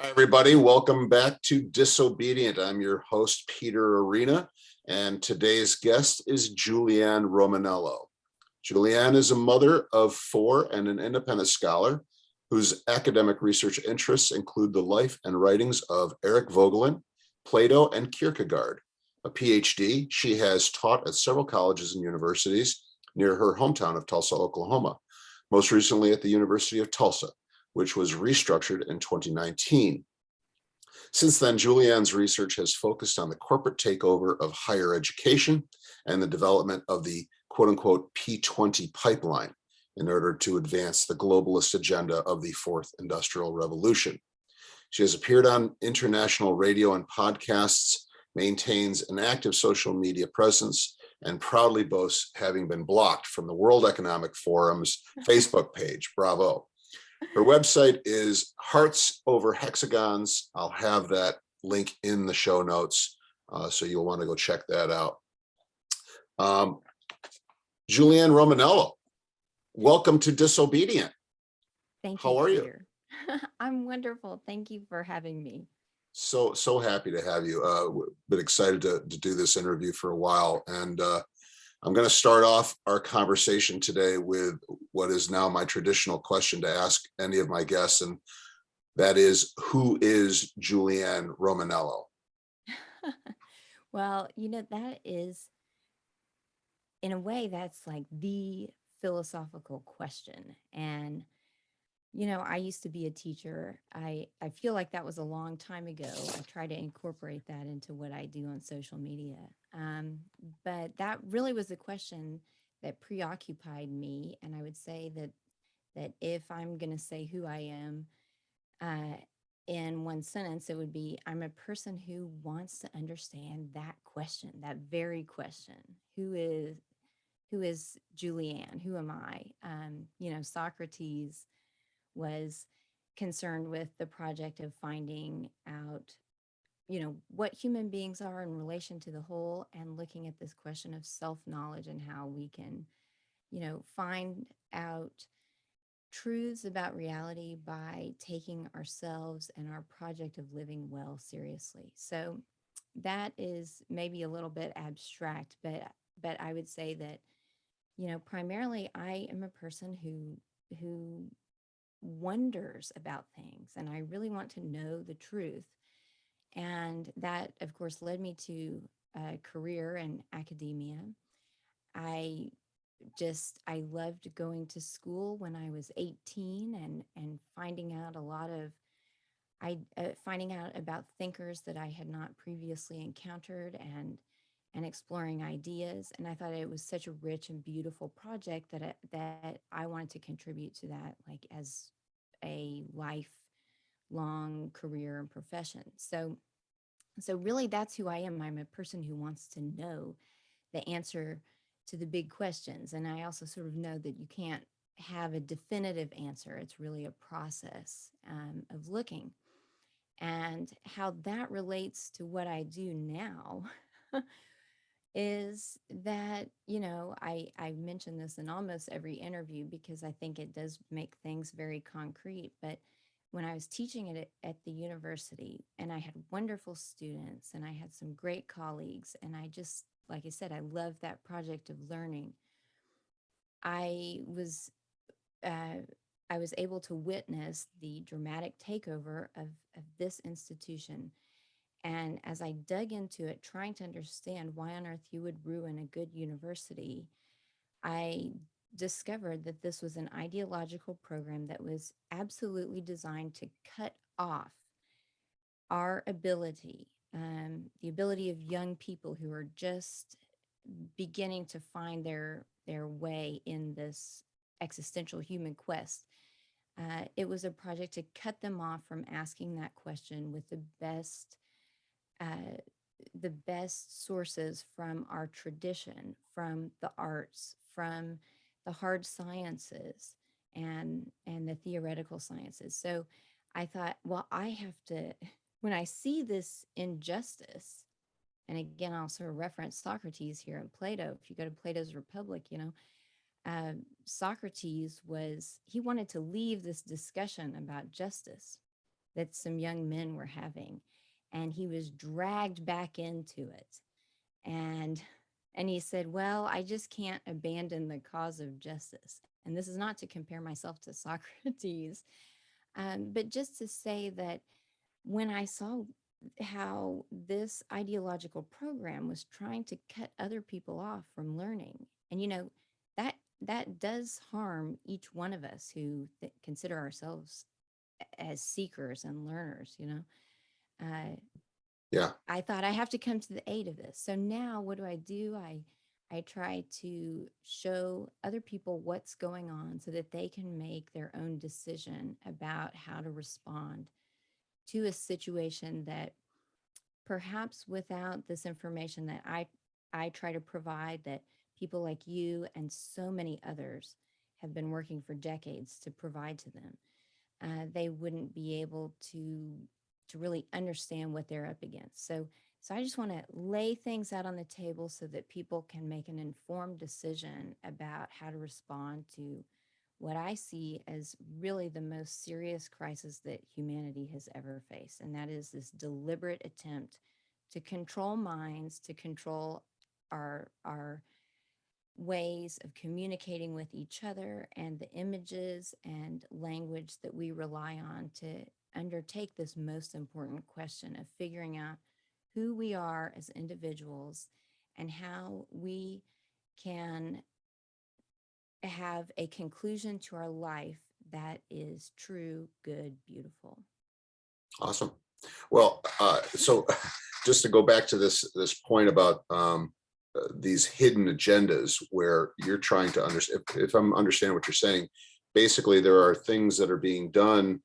Hi, everybody. Welcome back to Disobedient. I'm your host, Peter Arena, and today's guest is Julianne Romanello. Julianne is a mother of four and an independent scholar whose academic research interests include the life and writings of Eric Voegelin, Plato, and Kierkegaard. A PhD, she has taught at several colleges and universities near her hometown of Tulsa, Oklahoma, most recently at the University of Tulsa, which was restructured in 2019. Since then, Julianne's research has focused on the corporate takeover of higher education and the development of the quote-unquote P20 pipeline in order to advance the globalist agenda of the fourth industrial revolution. She has appeared on international radio and podcasts, maintains an active social media presence, and proudly boasts having been blocked from the World Economic Forum's Facebook page. Bravo. Her website is Hearts Over Hexagons. I'll have that link in the show notes, so you'll want to go check that out. Julianne Romanello, welcome to Disobedient. Thank How you, are you? Peter. I'm wonderful. Thank you for having me. So happy to have you. Been excited to do this interview for a while, and I'm going to start off our conversation today with what is now my traditional question to ask any of my guests, and that is, who is Julianne Romanello? Well, that is, in a way, that's like the philosophical question. And, I used to be a teacher. I feel like that was a long time ago. I try to incorporate that into what I do on social media. But that really was the question that preoccupied me. And I would say that if I'm going to say who I am, uh, in one sentence, it would be I'm a person who wants to understand that question, that very question. Who is Julianne? Who am I? Socrates was concerned with the project of finding out, what human beings are in relation to the whole, and looking at this question of self-knowledge and how we can, find out truths about reality by taking ourselves and our project of living well seriously. So that is maybe a little bit abstract, but I would say that, primarily I am a person who wonders about things, and I really want to know the truth. And that, of course, led me to a career in academia. I I loved going to school when I was 18, and finding out a lot of finding out about thinkers that I had not previously encountered, and exploring ideas. And I thought it was such a rich and beautiful project that I wanted to contribute to that, like as a lifelong career and profession. So really, that's who I am. I'm a person who wants to know the answer to the big questions. And I also sort of know that you can't have a definitive answer. It's really a process of looking. And how that relates to what I do now is that, I mention this in almost every interview because I think it does make things very concrete. But when I was teaching it at the university, and I had wonderful students and I had some great colleagues, and I just, like I said, I love that project of learning. I was uh, I was able to witness the dramatic takeover of this institution. And as I dug into it, trying to understand why on earth you would ruin a good university, I discovered that this was an ideological program that was absolutely designed to cut off our ability, the ability of young people who are just beginning to find their way in this existential human quest. It was a project to cut them off from asking that question with uh, the best sources from our tradition, from the arts, from the hard sciences, and the theoretical sciences. So I thought, well, I have to, when I see this injustice, and again, I'll sort of reference Socrates here and Plato. If you go to Plato's Republic, Socrates he wanted to leave this discussion about justice. that some young men were having, and he was dragged back into it. And he said, "Well, I just can't abandon the cause of justice." And this is not to compare myself to Socrates, but just to say that when I saw how this ideological program was trying to cut other people off from learning, and that does harm each one of us who consider ourselves as seekers and learners. Uh, Yeah. I thought I have to come to the aid of this. So now what do? I try to show other people what's going on so that they can make their own decision about how to respond to a situation that perhaps without this information that I try to provide, that people like you and so many others have been working for decades to provide to them, they wouldn't be able to really understand what they're up against. So I just want to lay things out on the table so that people can make an informed decision about how to respond to what I see as really the most serious crisis that humanity has ever faced. And that is this deliberate attempt to control minds, to control our ways of communicating with each other, and the images and language that we rely on to undertake this most important question of figuring out who we are as individuals and how we can have a conclusion to our life that is true, good, beautiful. Awesome. Well, so just to go back to this point about these hidden agendas, where you're trying to understand, if I'm understanding what you're saying, basically there are things that are being done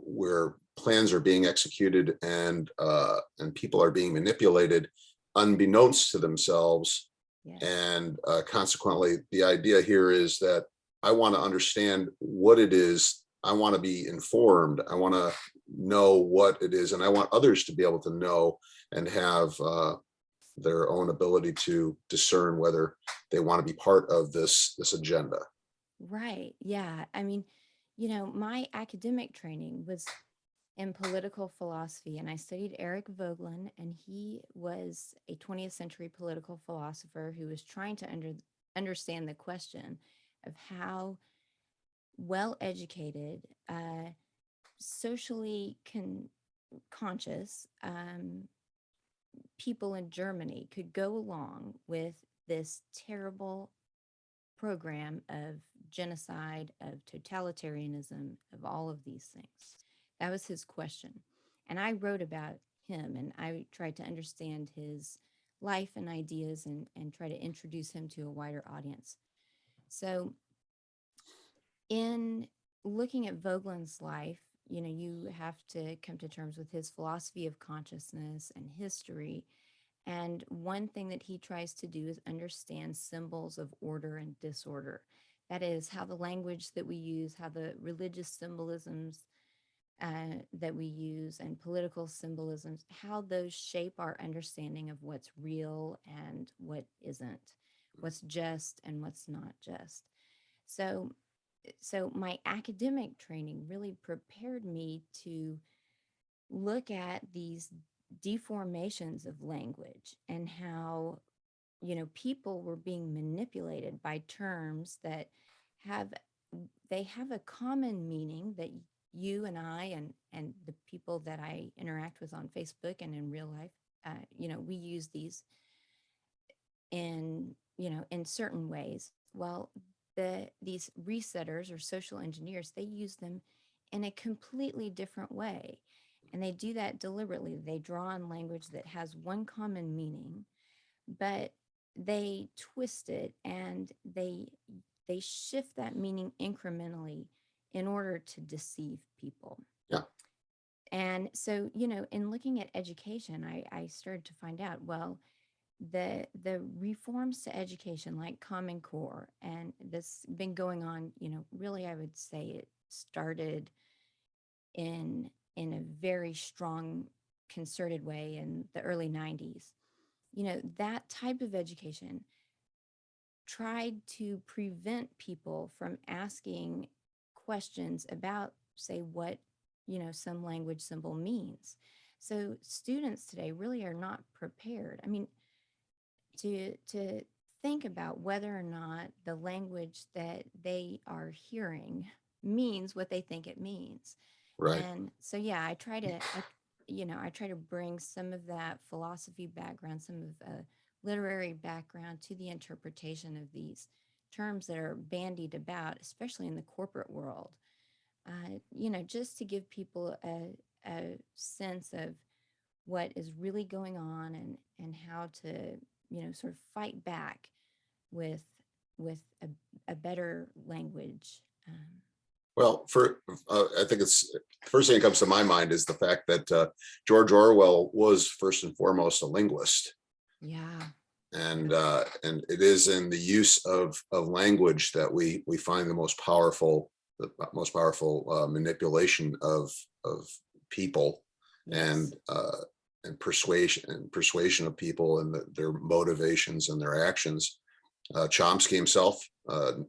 where plans are being executed and people are being manipulated unbeknownst to themselves. Yes. And consequently, the idea here is that I want to understand what it is. I want to be informed. I want to know what it is, and I want others to be able to know and have their own ability to discern whether they want to be part of this agenda. Right. Yeah. I mean, my academic training was in political philosophy, and I studied Eric Voegelin, and he was a 20th century political philosopher who was trying to understand the question of how well educated, socially conscious people in Germany could go along with this terrible program of genocide, of totalitarianism, of all of these things. That was his question. And I wrote about him, and I tried to understand his life and ideas, and try to introduce him to a wider audience. So, in looking at Vogelin's life, you have to come to terms with his philosophy of consciousness and history. And one thing that he tries to do is understand symbols of order and disorder. That is, how the language that we use, how the religious symbolisms that we use, and political symbolisms, how those shape our understanding of what's real and what isn't, what's just and what's not just. So, my academic training really prepared me to look at these deformations of language, and how people were being manipulated by terms that have have a common meaning that you and I and the people that I interact with on Facebook and in real life, we use these in certain ways. Well, these resetters or social engineers, they use them in a completely different way, and they do that deliberately. They draw on language that has one common meaning, but they twist it, and they shift that meaning incrementally in order to deceive people. Yeah. And so, in looking at education, I started to find out, well, the reforms to education like Common Core, and this been going on, really, I would say it started in a very strong concerted way in the early 90s. That type of education tried to prevent people from asking questions about say what, some language symbol means. So students today really are not prepared. I mean, to think about whether or not the language that they are hearing means what they think it means. Right. And so, yeah, I try to bring some of that philosophy background, some of literary background to the interpretation of these terms that are bandied about, especially in the corporate world. Just to give people a sense of what is really going on, and how to, sort of fight back with a better language. Well, I think it's first thing that comes to my mind is the fact that George Orwell was first and foremost a linguist, Yeah. and it is in the use of language that we find the most powerful manipulation of people, Yes. and persuasion of people, and their motivations and their actions. Chomsky himself, Noam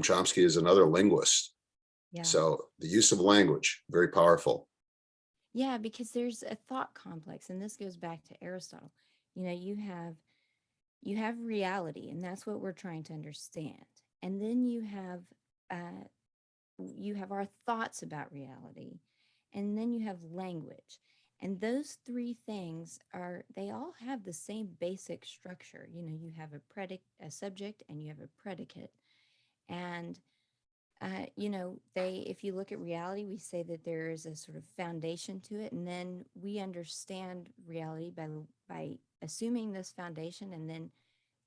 Chomsky, is another linguist. Yeah. So the use of language, very powerful. Yeah, because there's a thought complex, and this goes back to Aristotle. You have reality, and that's what we're trying to understand. And then uh, you have our thoughts about reality, and then you have language. And those three things they all have the same basic structure. You have a subject, and you have a predicate. And if you look at reality, we say that there is a sort of foundation to it, and then we understand reality by assuming this foundation, and then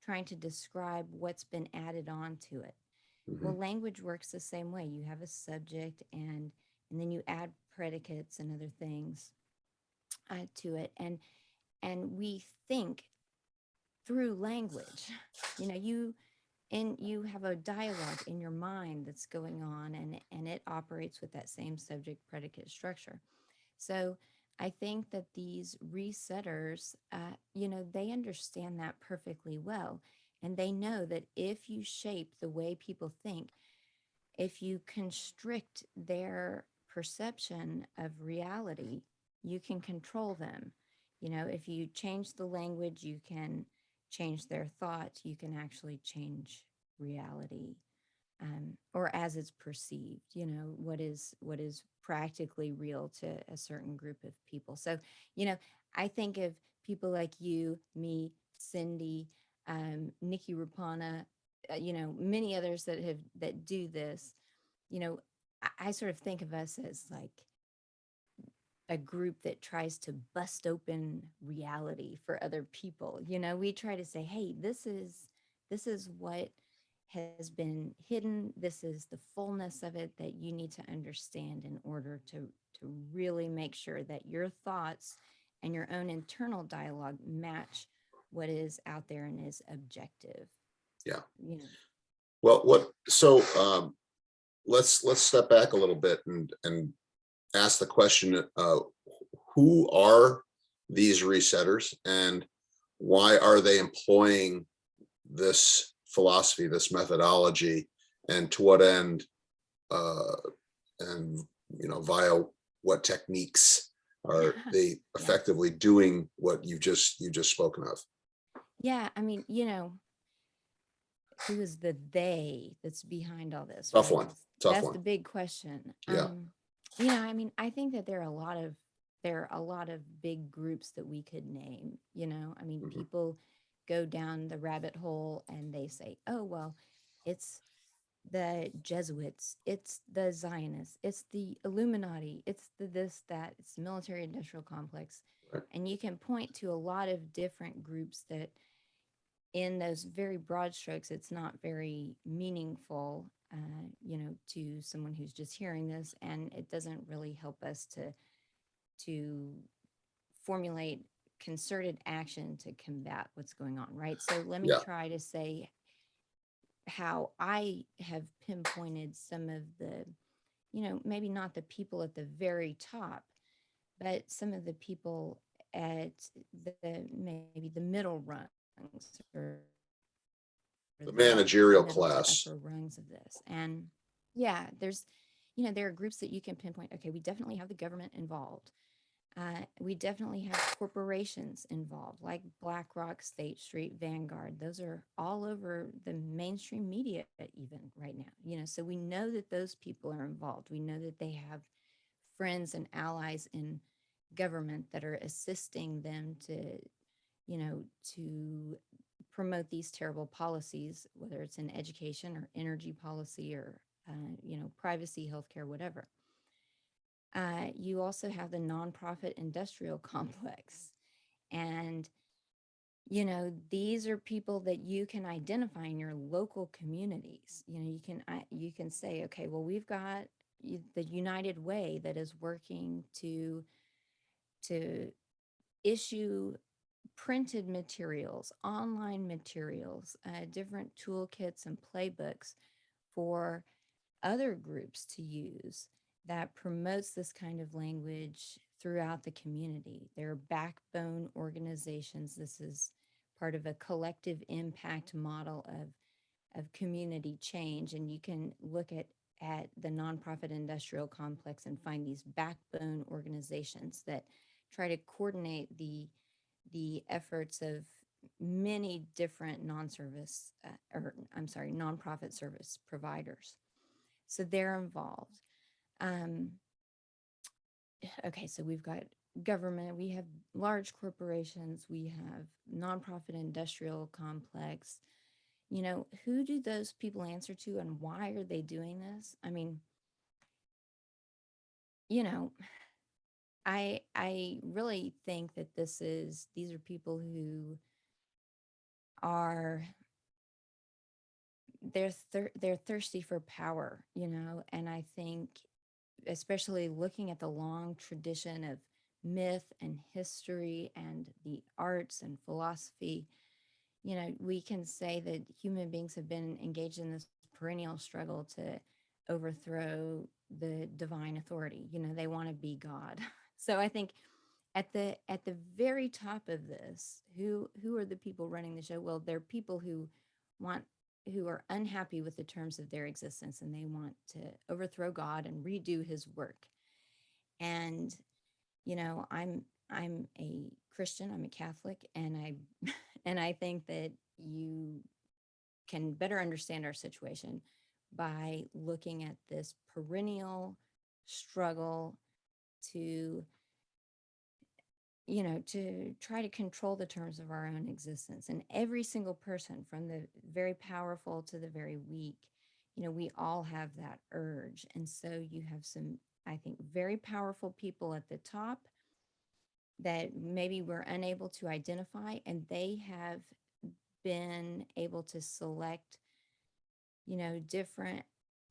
trying to describe what's been added on to it. Mhm. Well, language works the same way. You have a subject, and then you add predicates and other things to it, and we think through language. You know, you and you have a dialogue in your mind that's going on, and it operates with that same subject predicate structure. So I think that these resetters, they understand that perfectly well. And they know that if you shape the way people think, if you constrict their perception of reality, you can control them. If you change the language, you can change their thoughts, you can actually change reality, or as it's perceived, what is practically real to a certain group of people. So, you know, I think of people like you, me, Cindy, Nikki Rapana, many others that do this. I sort of think of us as like a group that tries to bust open reality for other people. We try to say, hey, this is what has been hidden. This is the fullness of it that you need to understand in order to really make sure that your thoughts and your own internal dialogue match what is out there and is objective. Yeah. You know, Well, let's step back a little bit and ask the question: who are these resetters, and why are they employing this philosophy, this methodology, and to what end? Uh, and via what techniques are they yeah. effectively doing what you've just spoken of? Yeah. I mean, who is the they that's behind all this, Tough right? one. Tough That's one. the big question. Yeah. I mean, I think that there are a lot of big groups that we could name. I mean, Mhm. people go down the rabbit hole and they say, oh, well, it's the Jesuits, it's the Zionists, it's the Illuminati, it's the this, that, it's the military industrial complex. Right. And you can point to a lot of different groups that, in those very broad strokes, it's not very meaningful, to someone who's just hearing this, and it doesn't really help us to formulate concerted action to combat what's going on, right? So let me Yeah. try to say how I have pinpointed some of the, maybe not the people at the very top, but some of the people at maybe the middle rungs, or The the managerial middle to class. upper rungs of this. And yeah, there are groups that you can pinpoint. Okay, we definitely have the government involved. We definitely have corporations involved, like BlackRock, State Street, Vanguard. Those are all over the mainstream media, even right now. So we know that those people are involved. We know that they have friends and allies in government that are assisting them to promote these terrible policies, whether it's in education or energy policy or privacy, healthcare, whatever. You also have the nonprofit industrial complex. And, these are people that you can identify in your local communities. You can say, okay, well, we've got the United Way that is working to issue printed materials, online materials, different toolkits and playbooks for other groups to use that promotes this kind of language throughout the community. There are backbone organizations. This is part of a collective impact model of community change. And you can look at the nonprofit industrial complex and find these backbone organizations that try to coordinate the efforts of many different nonprofit service providers. So they're involved. Um, okay, so we've got government, we have large corporations, we have nonprofit industrial complex. Who do those people answer to, and why are they doing this? I mean, you know, I really think that these are people who are they're thirsty for power, and I think especially looking at the long tradition of myth and history and the arts and philosophy, we can say that human beings have been engaged in this perennial struggle to overthrow the divine authority. They want to be God. So I think at the very top of this, who are the people running the show? Well, they're people who are unhappy with the terms of their existence, and they want to overthrow God and redo his work. And I'm a Christian, I'm a Catholic, and I and I think that you can better understand our situation by looking at this perennial struggle to to try to control the terms of our own existence. And every single person, from the very powerful to the very weak, we all have that urge. And so you have some, I think, very powerful people at the top that maybe we're unable to identify, and they have been able to select, different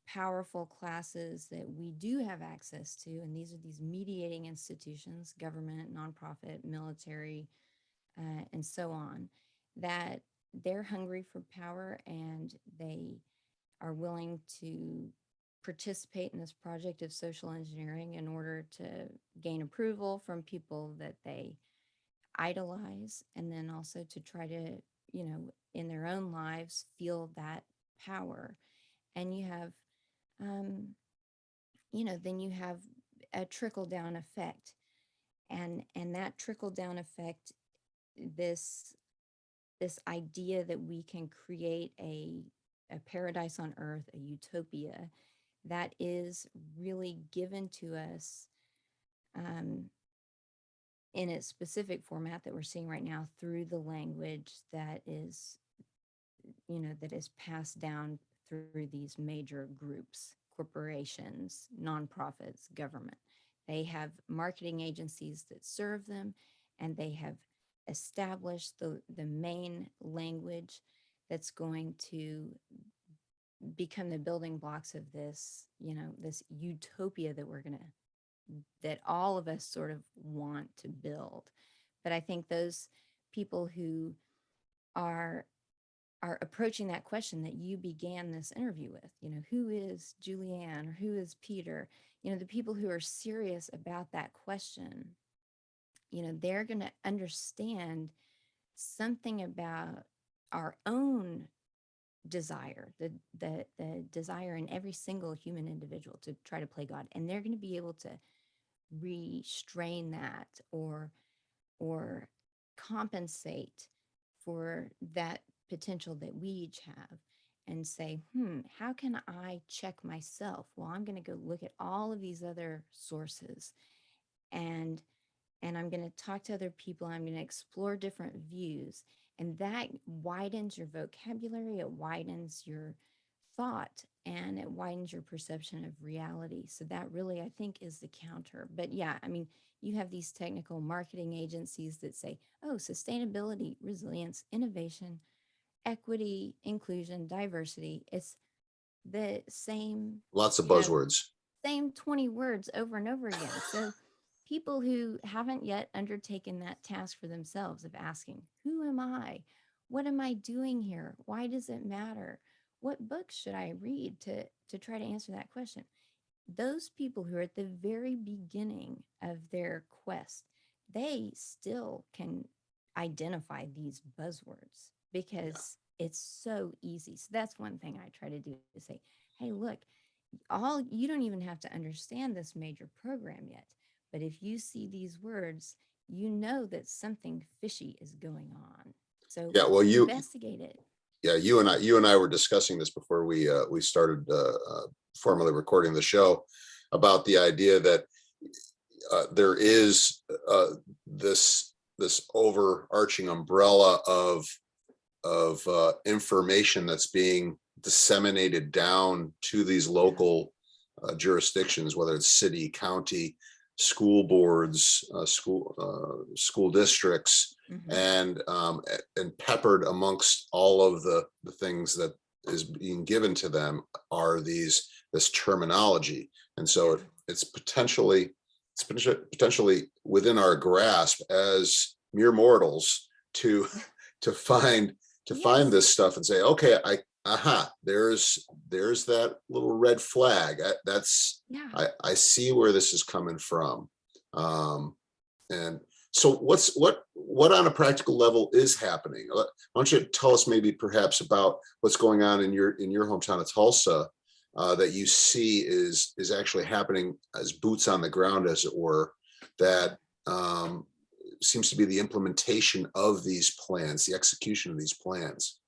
powerful classes that we do have access to. And these are these mediating institutions, government, nonprofit, military, and so on, that they're hungry for power, and they are willing to participate in this project of social engineering in order to gain approval from people that they idolize, and then also to try to, in their own lives, feel that power. And you have then you have a trickle down effect, and that trickle down effect, this this idea that we can create a paradise on earth, a utopia that is really given to us in its specific format that we're seeing right now through the language that is passed down through these major groups, corporations, nonprofits, government. They have marketing agencies that serve them, and they have established the main language that's going to become the building blocks of this utopia that all of us sort of want to build. But I think those people who are approaching that question that you began this interview with, who is Julianne or who is Peter, the people who are serious about that question, they're going to understand something about our own desire, the desire in every single human individual to try to play God, and they're going to be able to restrain that or compensate for that potential that we each have and say, how can I check myself? Well, I'm going to go look at all of these other sources, and I'm going to talk to other people. I'm going to explore different views. And that widens your vocabulary, it widens your thought, and it widens your perception of reality. So that really, I think, is the counter. But yeah, I mean, you have these technical marketing agencies that say, oh, sustainability, resilience, innovation, equity, inclusion, diversity. It's the same, Lots of you know, buzzwords. same 20 words over and over again. So people who haven't yet undertaken that task for themselves of asking, who am I? What am I doing here? Why does it matter? What books should I read to try to answer that question? Those people who are at the very beginning of their quest, they still can identify these buzzwords Yeah. because it's so easy. So that's one thing I try to do to say, hey, look, all you don't even have to understand this major program yet. But if you see these words, you know that something fishy is going on. So Yeah. Well, investigate it. yeah, you and I were discussing this before we started formally recording the show, about the idea that there is this overarching umbrella of information that's being disseminated down to these Yeah. local jurisdictions, whether it's city, county, school boards, school districts, Hmm. and peppered amongst all of the things that is being given to them are this terminology. And so Yeah. it's potentially within our grasp as mere mortals to find Yes. this stuff and say, okay, there's that little red flag. Yeah. I see where this is coming from. And so what on a practical level is happening? Why don't you tell us maybe perhaps about what's going on in your hometown of Tulsa, that you see is actually happening as boots on the ground, as it were, that um, seems to be the implementation of these plans, the execution of these plans.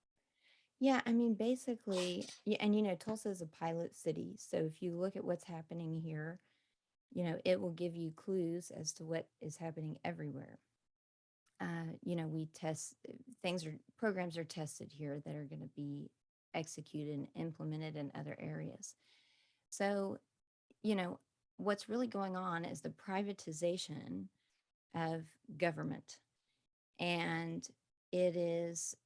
Yeah, I mean, basically, yeah, and Tulsa is a pilot city. So if you look at what's happening here, it will give you clues as to what is happening everywhere. We test programs are tested here that are going to be executed and implemented in other areas. So, you know, what's really going on is the privatization of government. And it is,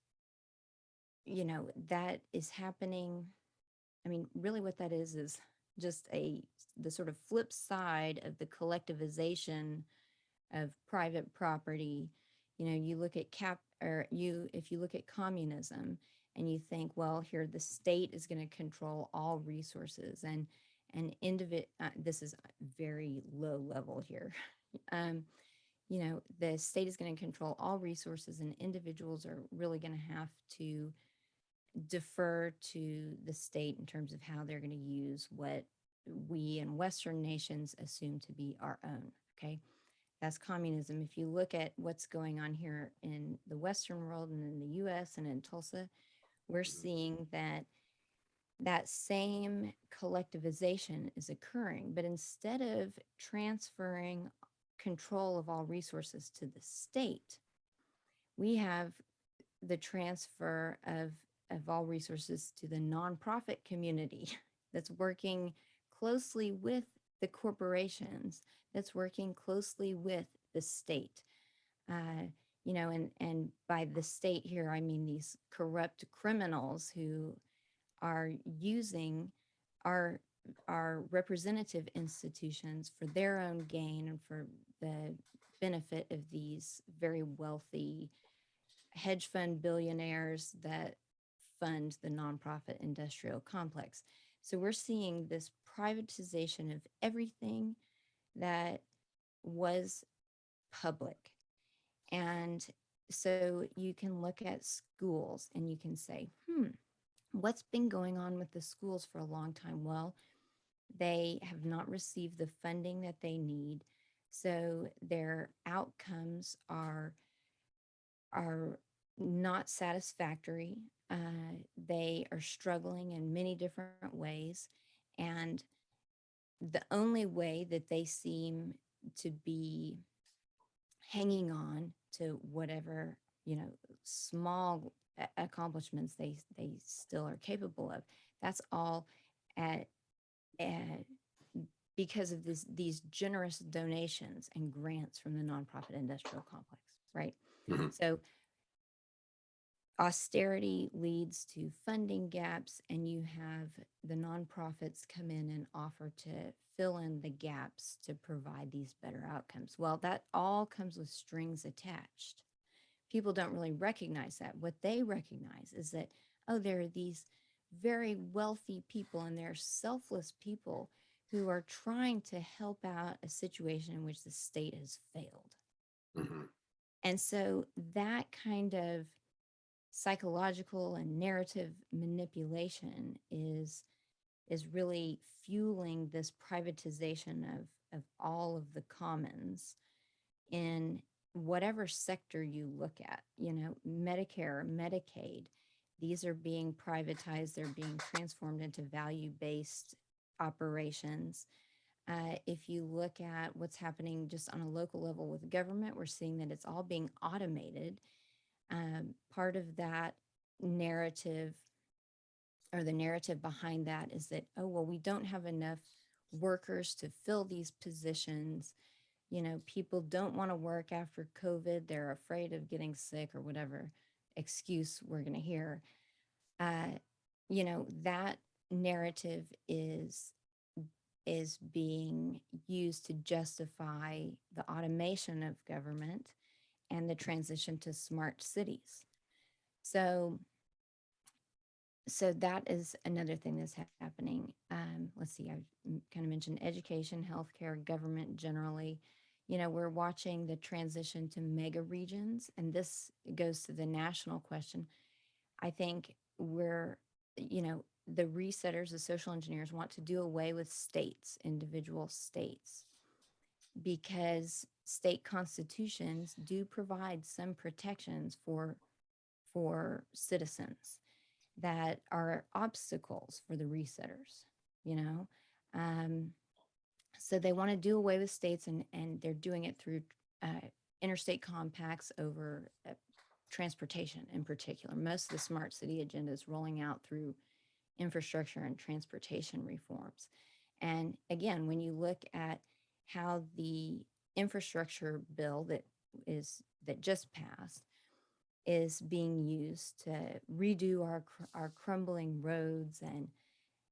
that is happening. I mean, really what that is just the sort of flip side of the collectivization of private property. You look at if you look at communism and you think, well, here the state is going to control all resources, this is very low level here. um, the state is going to control all resources, and individuals are really going to have to defer to the state in terms of how they're going to use what we in Western nations assume to be our own. Okay. That's communism. If you look at what's going on here in the Western world and in the US and in Tulsa, we're seeing that same collectivization is occurring. But instead of transferring control of all resources to the state, we have the transfer of all resources to the nonprofit community that's working closely with the corporations, that's working closely with the state. And by the state here, I mean these corrupt criminals who are using our our representative institutions for their own gain and for the benefit of these very wealthy hedge fund billionaires that fund the nonprofit industrial complex. So we're seeing this privatization of everything that was public. And so you can look at schools and you can say, What's been going on with the schools for a long time? Well, they have not received the funding that they need. So their outcomes are not satisfactory. They are struggling in many different ways. And the only way that they seem to be hanging on to whatever, small accomplishments they still are capable of, that's all at, at because of these generous donations and grants from the nonprofit industrial complex, right? Mhm. So austerity leads to funding gaps, and you have the nonprofits come in and offer to fill in the gaps to provide these better outcomes. Well, that all comes with strings attached. People don't really recognize that. What they recognize is that, oh, there are these very wealthy people and they're selfless people who are trying to help out a situation in which the state has failed. Mhm. And so that kind of psychological and narrative manipulation is really fueling this privatization of all of the commons in whatever sector you look at. Medicare, Medicaid, these are being privatized, they're being transformed into value-based operations. If you look at what's happening just on a local level with government, we're seeing that it's all being automated. Part of that narrative, or the narrative behind that, is that, oh, well, we don't have enough workers to fill these positions. People don't want to work after COVID. They're afraid of getting sick, or whatever excuse we're going to hear. Uh, that narrative is being used to justify the automation of government and the transition to smart cities. So, so that is another thing that's happening. Let's see, I've kind of mentioned education, healthcare, government generally. We're watching the transition to mega regions, and this goes to the national question. I think the resetters, the social engineers, want to do away with states, individual states, because state constitutions do provide some protections for citizens that are obstacles for the resetters, you know? Um, so they want to do away with states, and they're doing it through interstate compacts over transportation in particular. Most of the smart city agenda is rolling out through infrastructure and transportation reforms. And again, when you look at how the infrastructure bill that just passed is being used to redo our crumbling roads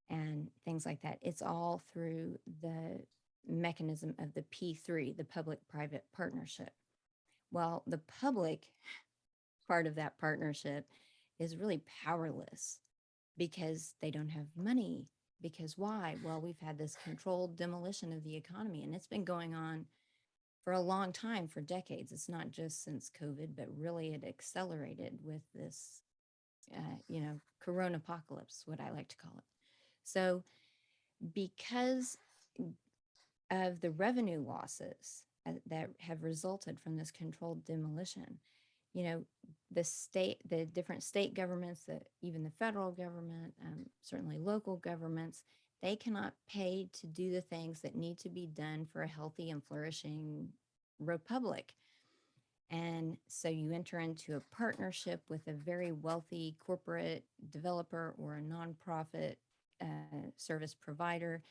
and things like that, it's all through the mechanism of the P3, the public-private partnership. Well, the public part of that partnership is really powerless because they don't have money. Because why? Well, we've had this controlled demolition of the economy, and it's been going on for a long time, for decades. It's not just since COVID, but really it accelerated with this, corona apocalypse, what I like to call it. So, because of the revenue losses that have resulted from this controlled demolition, you know, the different state governments, even the federal government, certainly local governments, they cannot pay to do the things that need to be done for a healthy and flourishing republic. And so you enter into a partnership with a very wealthy corporate developer or a nonprofit service provider,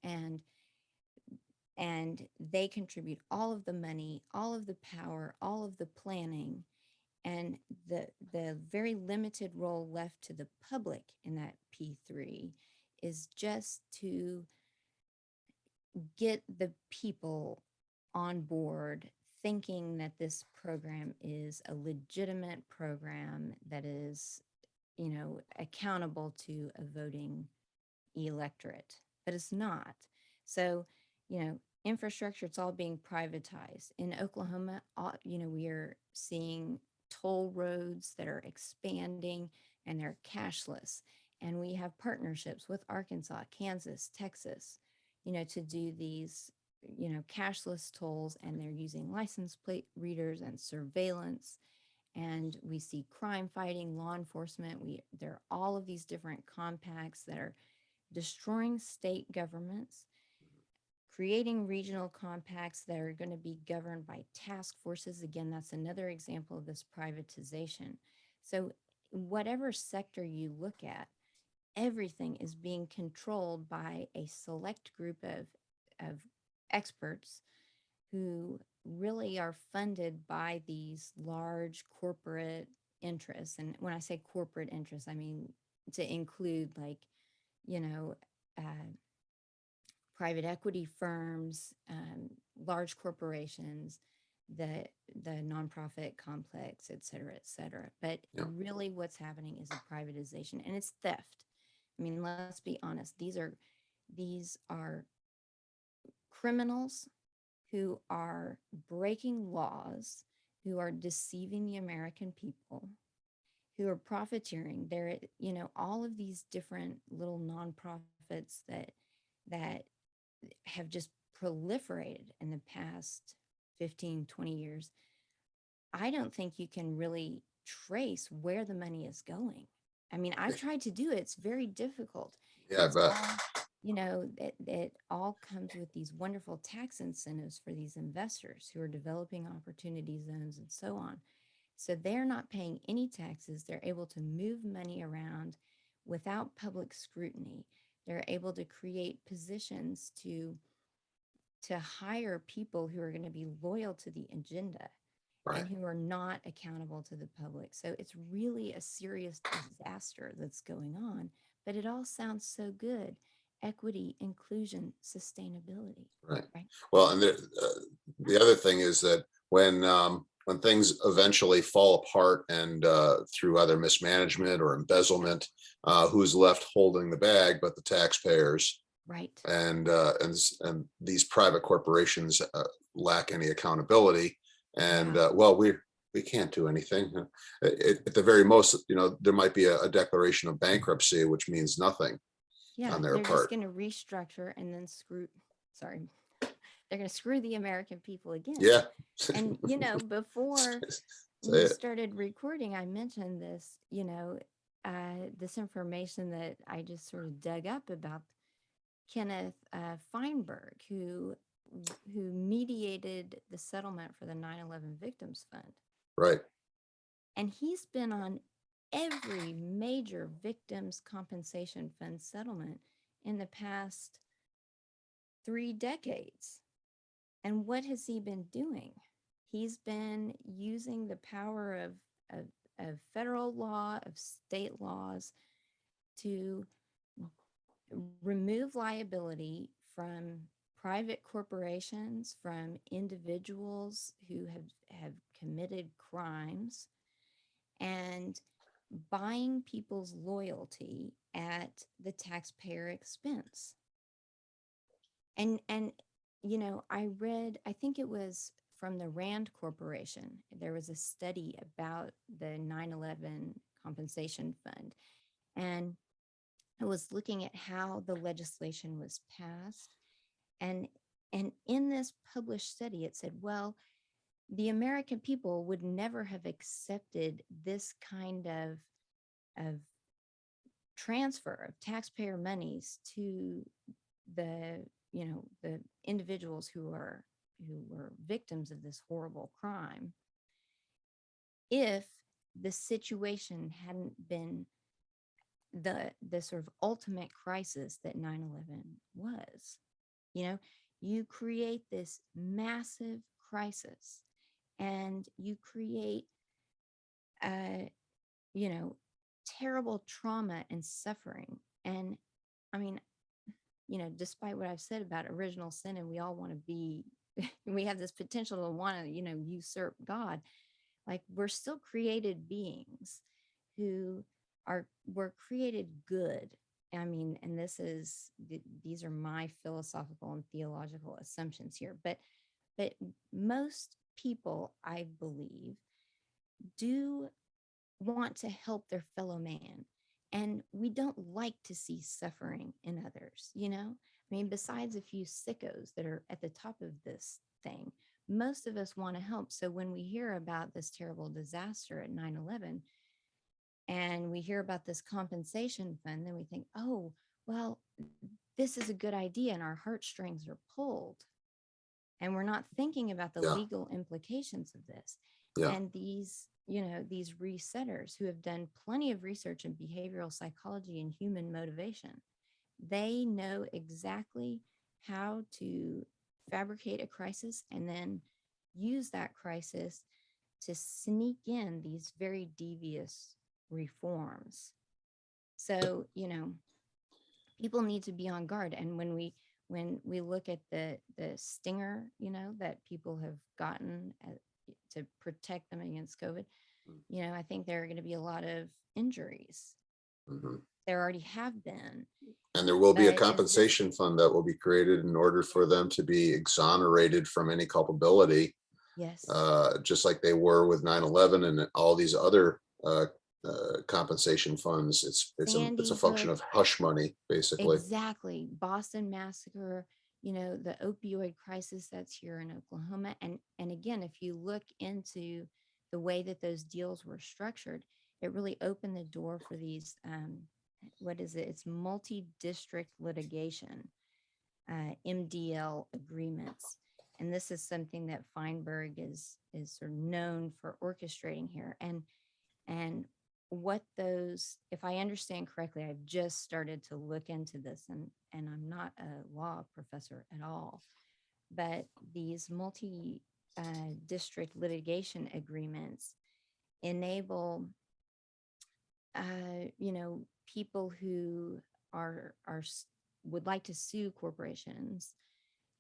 and they contribute all of the money, all of the power, all of the planning, and the very limited role left to the public in that P3 is just to get the people on board, thinking that this program is a legitimate program that is, accountable to a voting electorate, but it's not. So, infrastructure, it's all being privatized. In Oklahoma, we are seeing toll roads that are expanding, and they're cashless. And we have partnerships with Arkansas, Kansas, Texas, to do these, cashless tolls, and they're using license plate readers and surveillance. And we see crime fighting, law enforcement. There are all of these different compacts that are destroying state governments, creating regional compacts that are going to be governed by task forces. Again, that's another example of this privatization. So whatever sector you look at, everything is being controlled by a select group of experts who really are funded by these large corporate interests. And when I say corporate interests, I mean to include, like, you know, uh, private equity firms, large corporations, the the nonprofit complex, et cetera, et cetera. But Yeah. really, what's happening is a privatization, and it's theft. I mean, let's be honest. These are criminals who are breaking laws, who are deceiving the American people, who are profiteering. There, all of these different little nonprofits that have just proliferated in the past 15, 20 years. I don't think you can really trace where the money is going. I mean, I've tried to do it. It's very difficult. Yeah, I It's bet. all, it all comes with these wonderful tax incentives for these investors who are developing opportunity zones and so on. So they're not paying any taxes. They're able to move money around without public scrutiny. They're able to create positions to hire people who are going to be loyal to the agenda Right. and who are not accountable to the public. So it's really a serious disaster that's going on, but it all sounds so good. Equity, inclusion, sustainability, Right. right? Well, and the other thing is that when things eventually fall apart and through either mismanagement or embezzlement, who's left holding the bag but the taxpayers? Right. And these private corporations lack any accountability. And Yeah. well, we can't do anything. At the very most, there might be a declaration of bankruptcy, which means nothing Yeah. on their They're just part. going to restructure and then sorry, they're going to screw the American people again. Yeah. And, before Say we it. started recording, I mentioned this, this information that I just sort of dug up about Kenneth Feinberg, who mediated the settlement for the 9/11 Victims Fund. Right. And he's been on every major victims compensation fund settlement in the past 3 decades. And what has he been doing? He's been using the power of, of federal law, of state laws, to remove liability from private corporations, from individuals who have committed crimes, and buying people's loyalty at the taxpayer expense. And I read, I think it was from the Rand Corporation, there was a study about the 9/11 compensation fund, and I was looking at how the legislation was passed. And and in this published study, it said, well, the American people would never have accepted this kind of transfer of taxpayer monies to the the individuals who were victims of this horrible crime if the situation hadn't been the sort of ultimate crisis that 9/11 was. you know you create this massive crisis, and you create uh terrible trauma and suffering. And I mean, despite what I've said about original sin, and we all want to be, we have this potential to want to, usurp God. Like, we're still created beings who were created good. I mean, and these are my philosophical and theological assumptions here, but most people, I believe, do want to help their fellow man. And we don't like to see suffering in others, you know? I mean, besides a few sickos that are at the top of this thing, most of us want to help. So when we hear about this terrible disaster at 9/11, and we hear about this compensation fund, then we think, oh, well, this is a good idea, and our heartstrings are pulled. And we're not thinking about the Yeah. legal implications of this. Yeah. And these, these resetters who have done plenty of research in behavioral psychology and human motivation, they know exactly how to fabricate a crisis and then use that crisis to sneak in these very devious reforms. So, people need to be on guard. And when we look at the stinger, that people have gotten to protect them against COVID, I think there are going to be a lot of injuries. Mhm. There already have been. And there will be a But compensation fund that will be created in order for them to be exonerated from any culpability, yes, just like they were with 9/11 and all these other compensation funds. It's a Sandy function Hook, of hush money, basically. exactly. Boston Massacre, the opioid crisis that's here in Oklahoma. And again, if you look into the way that those deals were structured, it really opened the door for these, what is it? It's multi-district litigation, MDL agreements. And this is something that Feinberg is sort of known for orchestrating here. And what those, if I understand correctly, I've just started to look into this, and I'm not a law professor at all, but these multi district litigation agreements enable, people who would like to sue corporations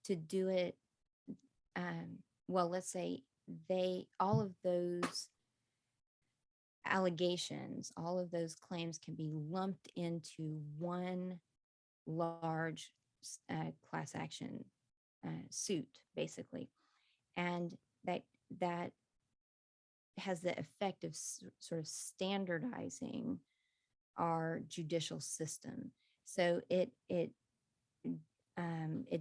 to do it. Well, let's say all of those allegations, all of those claims can be lumped into one large class action suit, basically, and that has the effect of sort of standardizing our judicial system. So it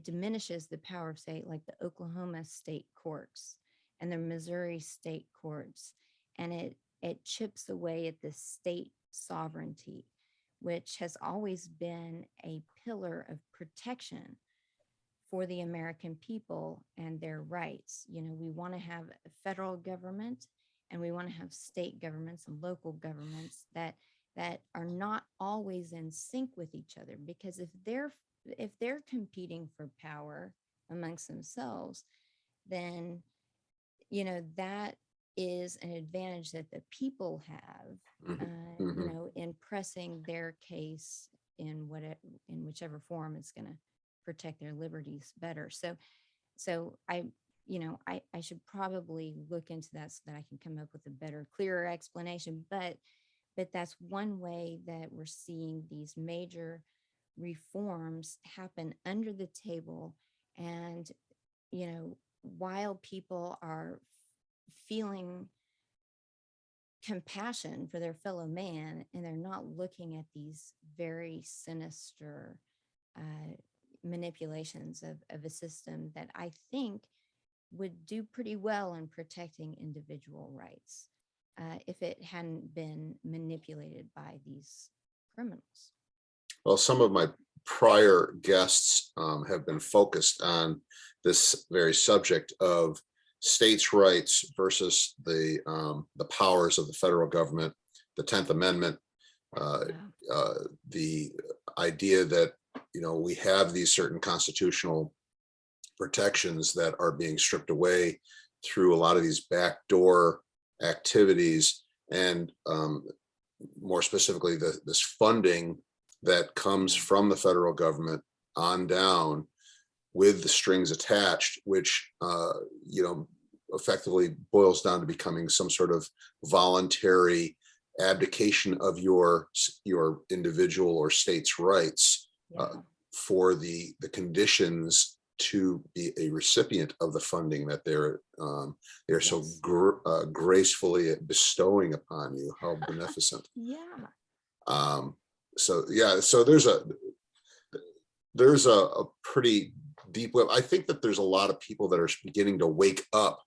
diminishes the power of, say, like the Oklahoma state courts and the Missouri state courts, and it chips away at the state sovereignty, which has always been a pillar of protection for the American people and their rights. We want to have a federal government, and we want to have state governments and local governments that are not always in sync with each other, because if they're competing for power amongst themselves, then that is an advantage that the people have, in pressing their case in whichever form is going to protect their liberties better. So I should probably look into that so that I can come up with a better, clearer explanation. But that's one way that we're seeing these major reforms happen under the table. And while people are feeling compassion for their fellow man, and they're not looking at these very sinister manipulations of a system that I think would do pretty well in protecting individual rights, if it hadn't been manipulated by these criminals. Well, some of my prior guests have been focused on this very subject of states' rights versus the powers of the federal government, the 10th Amendment, the idea that we have these certain constitutional protections that are being stripped away through a lot of these backdoor activities, and more specifically this funding that comes from the federal government on down with the strings attached, which effectively boils down to becoming some sort of voluntary abdication of your individual or state's rights for the conditions to be a recipient of the funding that they're so gracefully bestowing upon you. How beneficent. Yeah. So yeah, so there's a pretty deep web. I think that there's a lot of people that are beginning to wake up,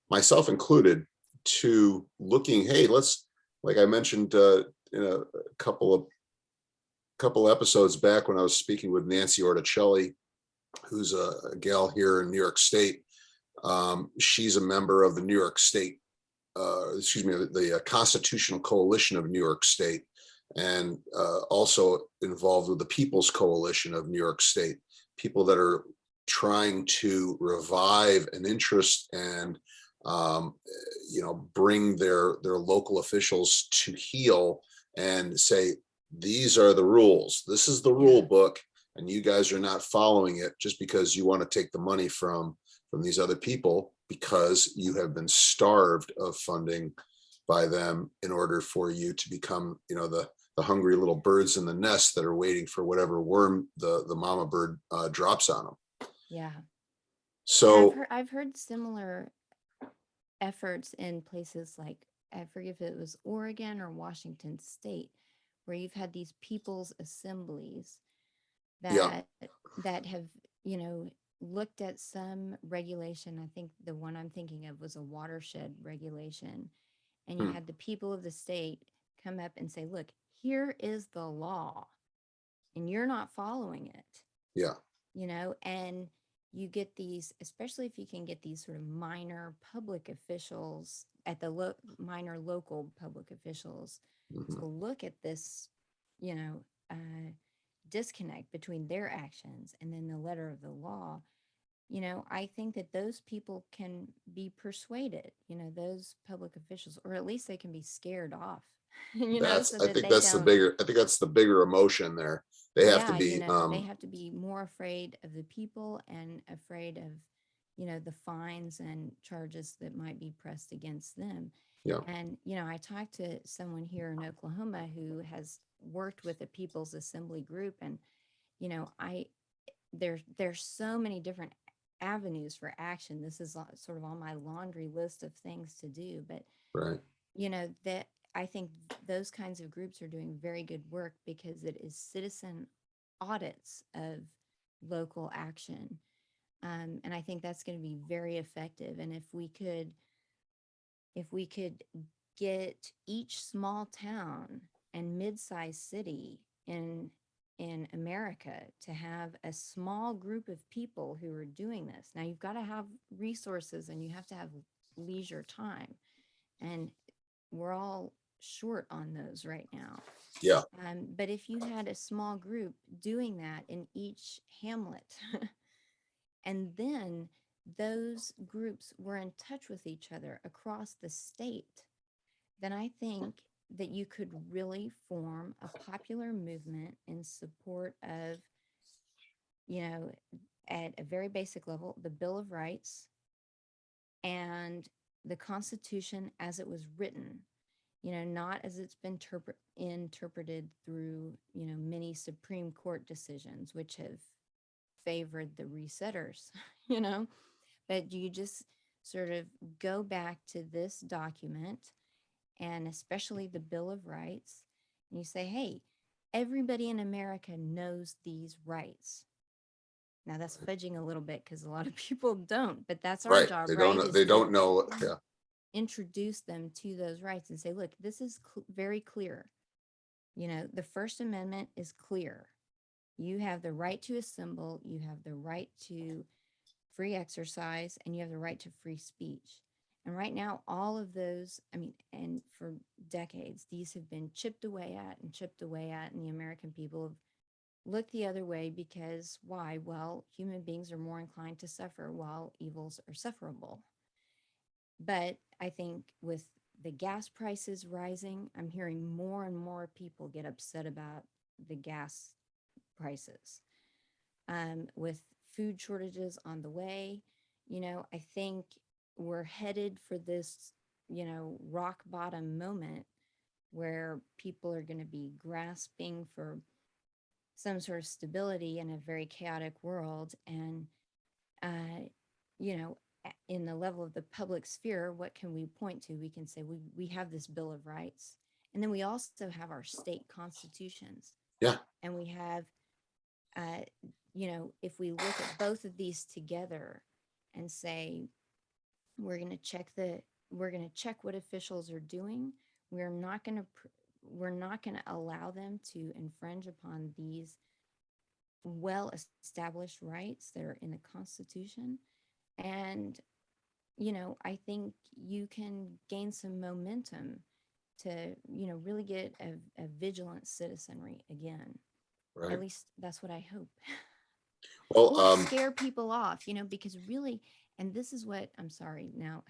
myself included, to looking, hey, let's, like I mentioned in a couple episodes back when I was speaking with Nancy Orticelli, who's a gal here in New York State. She's a member of the New York State, the Constitutional Coalition of New York State, and also involved with the People's Coalition of New York State, people that are trying to revive an interest and bring their local officials to heel and say, these are the rules, this is the rule book, and you guys are not following it just because you want to take the money from these other people, because you have been starved of funding by them in order for you to become, the hungry little birds in the nest that are waiting for whatever worm the mama bird drops on them. Yeah. So I've heard similar efforts in places like, I forget if it was Oregon or Washington State, where you've had these people's assemblies yeah, that have, looked at some regulation. I think the one I'm thinking of was a watershed regulation. And you hmm, had the people of the state come up and say, look, here is the law, and you're not following it, yeah, and you get these, especially if you can get these sort of minor public officials at the minor local public officials mhm, to look at this, you know, uh, disconnect between their actions and then the letter of the law. I think that those people can be persuaded, those public officials, or at least they can be scared off, so I that think they that's the don't. bigger, I think that's the bigger emotion there. They have to Yeah, be they have to be more afraid of the people and afraid of, the fines and charges that might be pressed against them. yeah, And, I talked to someone here in Oklahoma who has worked with a people's assembly group, and, I there's so many different avenues for action. This is sort of on my laundry list of things to do, but right, that I think those kinds of groups are doing very good work because it is citizen audits of local action. And I think that's going to be very effective. And if we could get each small town and mid-sized city in America to have a small group of people who are doing this. Now you've got to have resources and you have to have leisure time. And we're all short on those right now. yeah, But if you had a small group doing that in each hamlet, and then those groups were in touch with each other across the state, then I think that you could really form a popular movement in support of, you know, at a very basic level, the Bill of Rights and the Constitution as it was written, not as it's been interpreted through, many Supreme Court decisions, which have favored the resetters, you know, but you just sort of go back to this document and especially the Bill of Rights, and you say, hey, everybody in America knows these rights. Now that's fudging a little bit because a lot of people don't, but that's our right. job, They don't right? know. Is They to don't know. Yeah, introduce them to those rights and say, look, this is very clear. The First Amendment is clear. You have the right to assemble, you have the right to free exercise, and you have the right to free speech. And right now, all of those, I mean, and for decades, these have been chipped away at and chipped away at, and the American people have looked the other way because why? Well, human beings are more inclined to suffer while evils are sufferable. But I think with the gas prices rising, I'm hearing more and more people get upset about the gas prices. With food shortages on the way, I think we're headed for this, rock bottom moment where people are going to be grasping for some sort of stability in a very chaotic world. And, uh, you know, in the level of the public sphere, what can we point to? We can say we have this Bill of Rights. And then we also have our state constitutions. Yeah. And we have, uh, if we look at both of these together and say, we're going to check what officials are doing. We're not going to, we're not going to allow them to infringe upon these well established rights that are in the Constitution. And, I think you can gain some momentum to, really get a vigilant citizenry again. At Right. least that's what I hope. Well, Or scare people off, because really, and this is what I'm sorry now,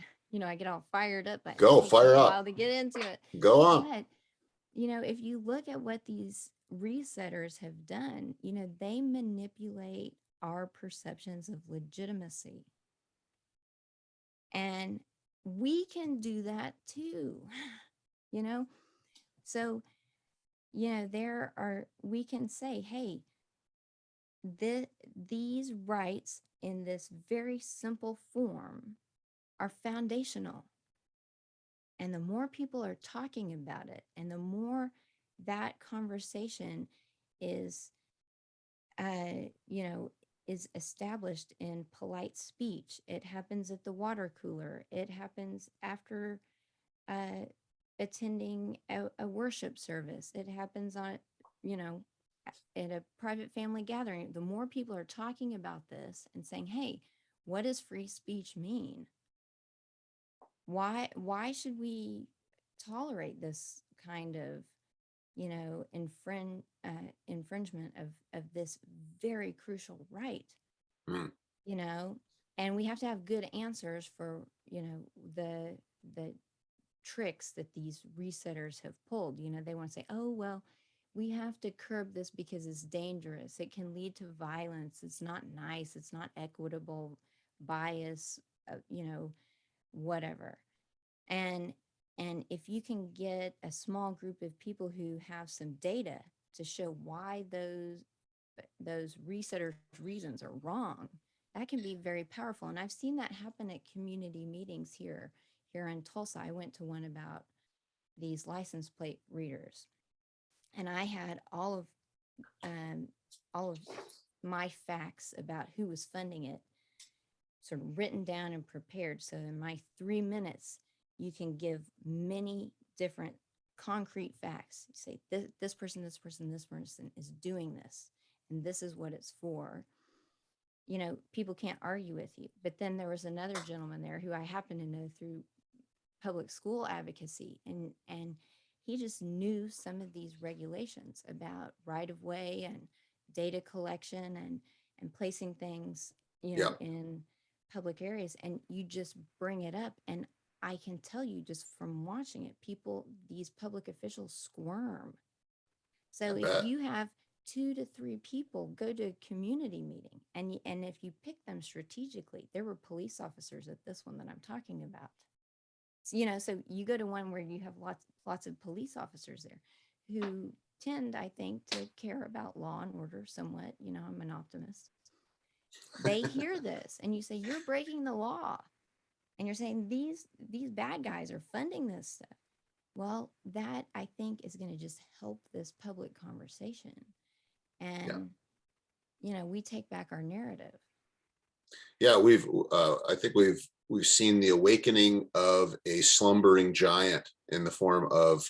I get all fired up, but it go takes me fire a up. while to get into it. Go on. But, if you look at what these resetters have done, they manipulate our perceptions of legitimacy. And we can do that too, you know? So, we can say, hey, these rights in this very simple form are foundational. And the more people are talking about it, and the more that conversation is, is established in polite speech. It happens at the water cooler. It happens after uh, attending a worship service. It happens on, you know, at a private family gathering. The more people are talking about this and saying, hey, what does free speech mean? Why should we tolerate this kind of, infringement of this very crucial right? Mm. you know and we have to have good answers for, the tricks that these resetters have pulled. They want to say, oh, well, we have to curb this because it's dangerous, it can lead to violence, it's not nice, it's not equitable, bias, whatever. And if you can get a small group of people who have some data to show why those resetters reasons are wrong, that can be very powerful. And I've seen that happen at community meetings here in Tulsa. I went to one about these license plate readers, and I had all of my facts about who was funding it sort of written down and prepared. So in my 3 minutes, you can give many different concrete facts. You say this person, this person, this person is doing this, and this is what it's for. People can't argue with you. But then there was another gentleman there who I happen to know through public school advocacy, and he just knew some of these regulations about right of way and data collection and placing things, Yeah. in public areas. And you just bring it up, and I can tell you just from watching it, these public officials squirm. I So if bet. you have 2 to 3 people go to a community meeting, and if you pick them strategically, there were police officers at this one that I'm talking about. So you go to one where you have lots of police officers there who tend, I think, to care about law and order somewhat. I'm an optimist. They hear this, and you say, you're breaking the law, and you're saying these bad guys are funding this stuff. Well, that, I think, is going to just help this public conversation. Yeah. And we take back our narrative. Yeah, I think we've seen the awakening of a slumbering giant in the form of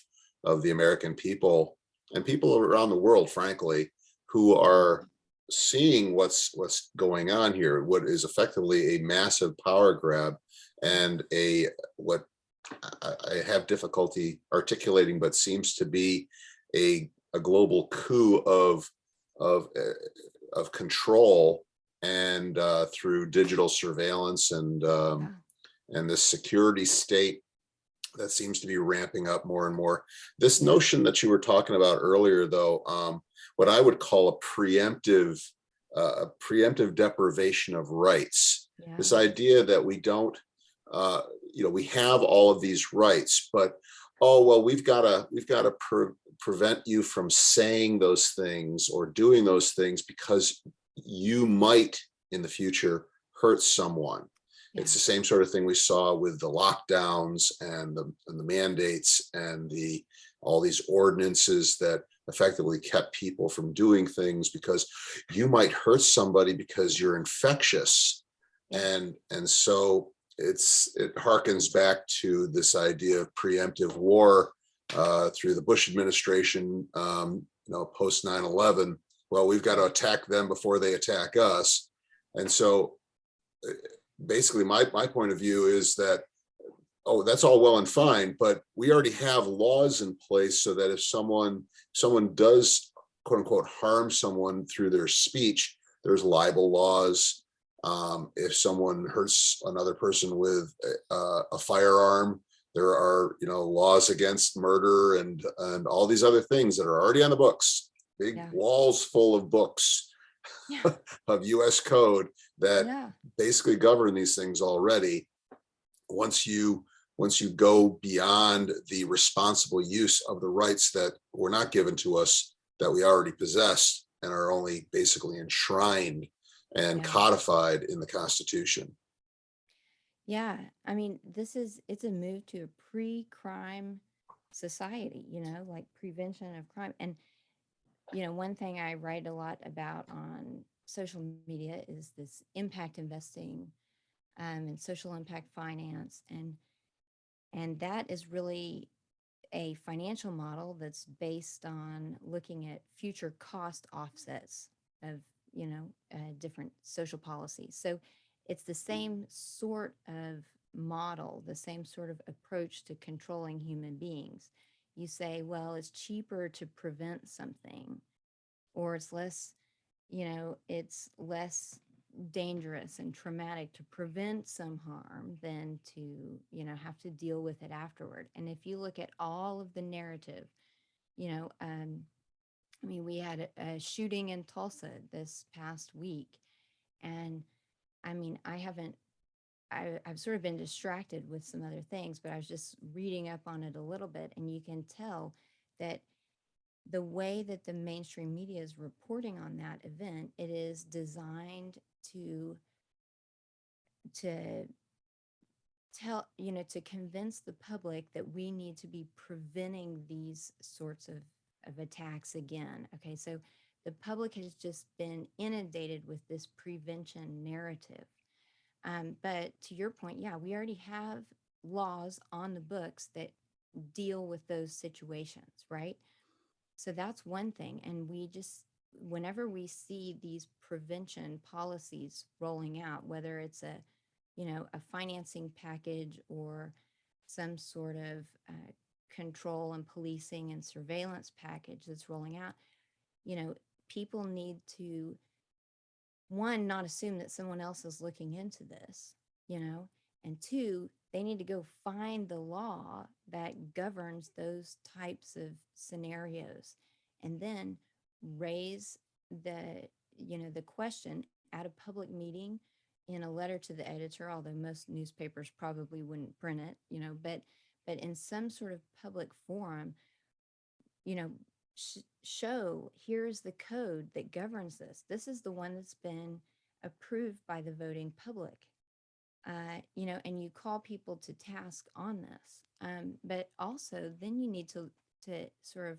the American people and people around the world, frankly, who are seeing what's going on here, what is effectively a massive power grab, and what I have difficulty articulating, but seems to be a global coup of of control, and through digital surveillance Yeah. and this security state that seems to be ramping up more and more. This Yeah. notion that you were talking about earlier, though, what I would call a preemptive deprivation of rights. Yeah. This idea that we don't, we have all of these rights, but oh well, we've got to prevent you from saying those things or doing those things because you might in the future hurt someone. Yeah. It's the same sort of thing we saw with the lockdowns and the mandates and all these ordinances that effectively kept people from doing things, because you might hurt somebody because you're infectious. Yeah. And so it harkens back to this idea of preemptive war through the Bush administration, post 9/11. Well, we've got to attack them before they attack us. And so basically my point of view is that, oh, that's all well and fine, but we already have laws in place so that if someone does, quote unquote, harm someone through their speech, there's libel laws. If someone hurts another person with a firearm, there are laws against murder and all these other things that are already on the books. Big Yeah. walls full of books Yeah. of U.S. code that Yeah. basically govern these things already. Once you go beyond the responsible use of the rights that were not given to us, that we already possess and are only basically enshrined and Yeah. codified in the Constitution. Yeah. I mean, it's a move to a pre-crime society, like prevention of crime. And, one thing I write a lot about on social media is this impact investing, and social impact finance. And that is really a financial model that's based on looking at future cost offsets of different social policies. So it's the same sort of model, the same sort of approach to controlling human beings. You say, well, it's cheaper to prevent something, or it's less dangerous and traumatic to prevent some harm than to have to deal with it afterward. And if you look at all of the narrative, I mean, we had a shooting in Tulsa this past week, and I mean, I've sort of been distracted with some other things, but I was just reading up on it a little bit, and you can tell that the way that the mainstream media is reporting on that event, it is designed to to to convince the public that we need to be preventing these sorts of attacks again. Okay, so the public has just been inundated with this prevention narrative. But to your point, yeah, we already have laws on the books that deal with those situations, right? So that's one thing. And whenever we see these prevention policies rolling out, whether it's a financing package or some sort of control and policing and surveillance package that's rolling out, people need to, one, not assume that someone else is looking into this, and two, they need to go find the law that governs those types of scenarios, and then raise the question at a public meeting, in a letter to the editor, although most newspapers probably wouldn't print it, but in some sort of public forum, you know, show, here's the code that governs this. This is the one that's been approved by the voting public. And you call people to task on this. But also, then you need to sort of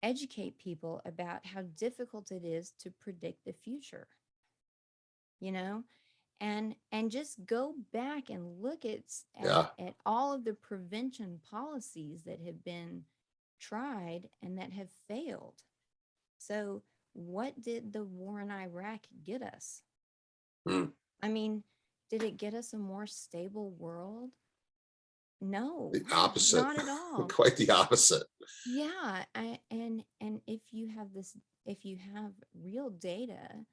educate people about how difficult it is to predict the future. You know, and just go back and look Yeah. at all of the prevention policies that have been tried and that have failed. So what did the war in Iraq get us? Hmm. I mean, did it get us a more stable world? No, The opposite. not at all. Quite the opposite. Yeah, and if you have real data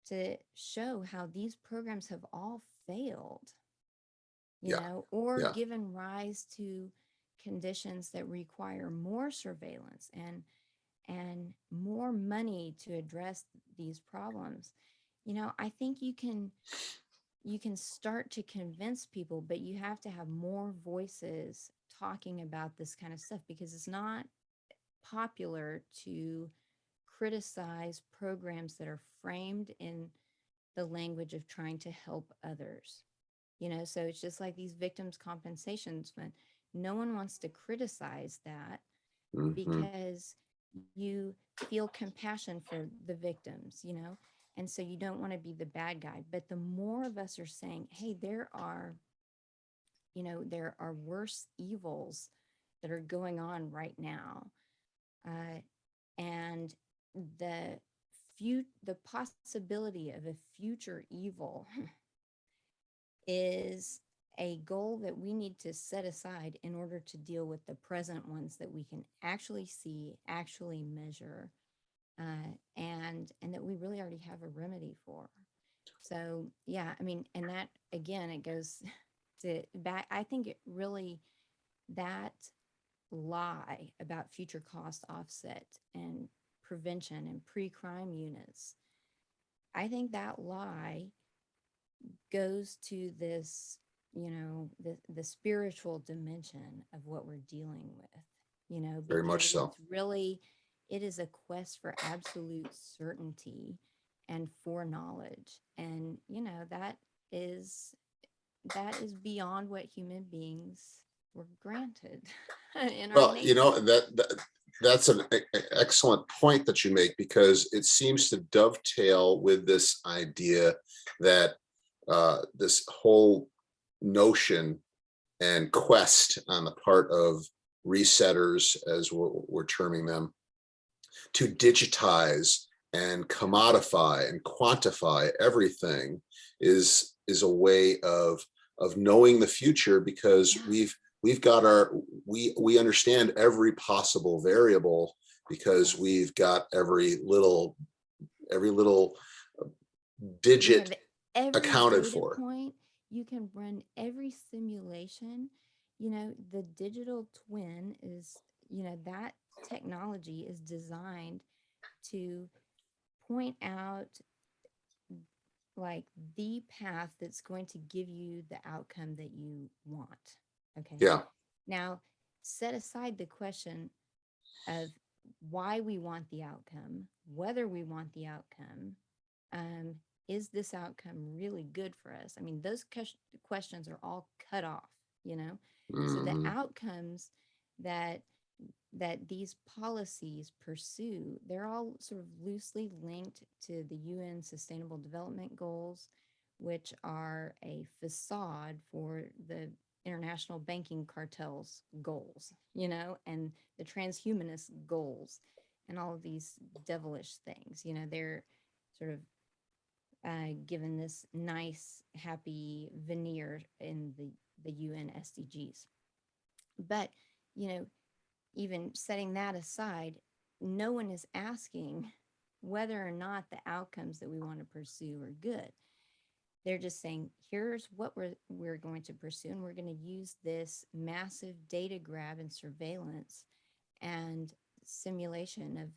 to show how these programs have all failed, Yeah. or Yeah. given rise to conditions that require more surveillance and more money to address these problems, I think you can start to convince people, but you have to have more voices talking about this kind of stuff, because it's not popular to criticize programs that are framed in the language of trying to help others. So it's just like these victims' compensations fund. No one wants to criticize that, Hmm. because you feel compassion for the victims, and so you don't want to be the bad guy. But the more of us are saying, hey, there are worse evils that are going on right now, uh, and the the possibility of a future evil is a goal that we need to set aside in order to deal with the present ones that we can actually see, actually measure, and that we really already have a remedy for. So yeah, I mean, and that again, it goes to back. I think it really, that lie about future cost offset and prevention and pre-crime units, I think that lie goes to this, the spiritual dimension of what we're dealing with, Very much because so. it's really, it is a quest for absolute certainty and foreknowledge. And, is that is beyond what human beings were granted in our Well, nature. that's an excellent point that you make, because it seems to dovetail with this idea that this whole notion and quest on the part of resetters, as we're terming them, to digitize and commodify and quantify everything is a way of knowing the future, because Yeah. we've got we understand every possible variable, because Yes. we've got every little We digit have every accounted data for. point. You can run every simulation. The digital twin is, that technology is designed to point out like the path that's going to give you the outcome that you want. Okay. Yeah. Now, set aside the question of why we want the outcome, whether we want the outcome, um, is this outcome really good for us? I mean, those questions are all cut off, you know? So the Mhm. outcomes that these policies pursue, they're all sort of loosely linked to the UN Sustainable Development Goals, which are a facade for the international banking cartels goals, and the transhumanist goals and all of these devilish things. They're sort of given this nice, happy veneer in the UN SDGs. But, you know, even setting that aside, no one is asking whether or not the outcomes that we want to pursue are good. They're just saying, here's what we're going to pursue, and we're going to use this massive data grab and surveillance and simulation of,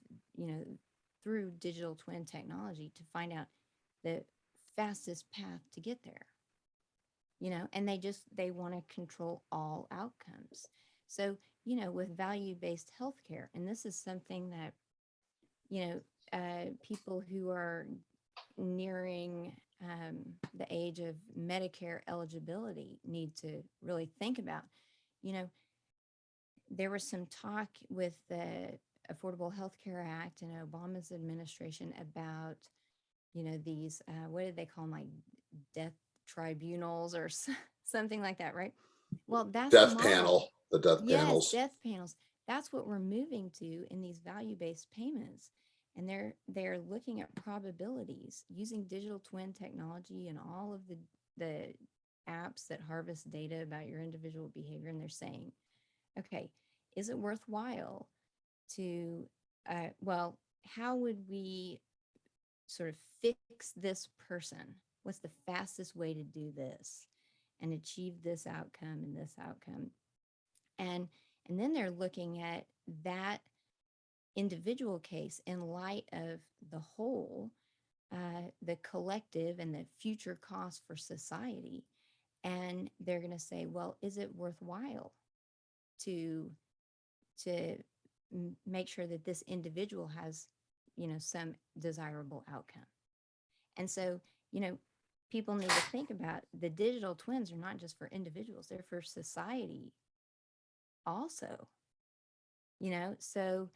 through digital twin technology to find out the fastest path to get there. And they want to control all outcomes. So, with value-based healthcare, and this is something that, people who are nearing the age of Medicare eligibility need to really think about. You know, there was some talk with the Affordable Health Care Act and Obama's administration about, these, what did they call them, like death tribunals or something like that, right? Well, that's the Death model. panel, the death Yes, panels. death panels. That's what we're moving to in these value-based payments. And they're looking at probabilities using digital twin technology and all of the apps that harvest data about your individual behavior. And they're saying, okay, is it worthwhile to, well, how would we sort of fix this person? What's the fastest way to do this and achieve this outcome and this outcome? And and then they're looking at that individual case in light of the whole, the collective, and the future cost for society. And they're going to say, well, is it worthwhile to to make sure that this individual has, some desirable outcome? And so, you know, people need to think about the digital twins are not just for individuals, they're for society also. So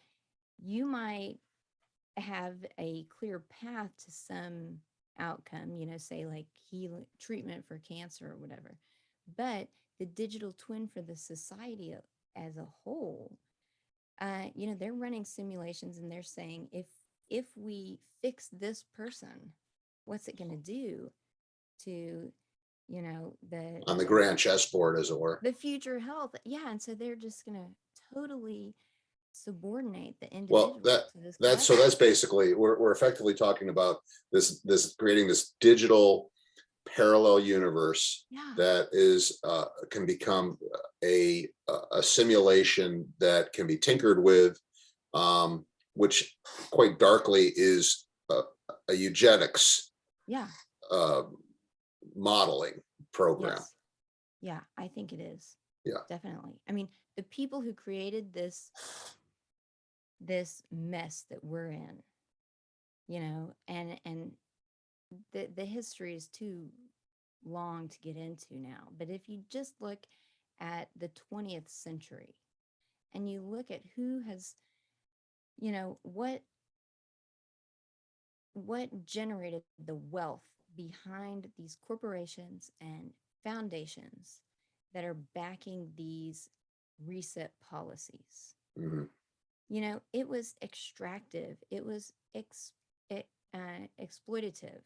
you might have a clear path to some outcome, say like healing treatment for cancer or whatever. But the digital twin for the society as a whole, they're running simulations and they're saying if we fix this person, what's it going to do to the On the grand chessboard, as it were. the future health? Yeah, and so they're just going to totally subordinate the Well, individual to this that's level. basically, we're effectively talking about this creating this digital parallel universe Yeah. that is can become a simulation that can be tinkered with, which quite darkly is a eugenics Yeah. uh, modeling program. Yes. Yeah, I think it is. Yeah. Definitely. I mean, the people who created this mess that we're in, and the history is too long to get into now. But if you just look at the 20th century and you look at who has, what generated the wealth behind these corporations and foundations that are backing these reset policies. Mm-hmm. It was extractive. It was exploitative.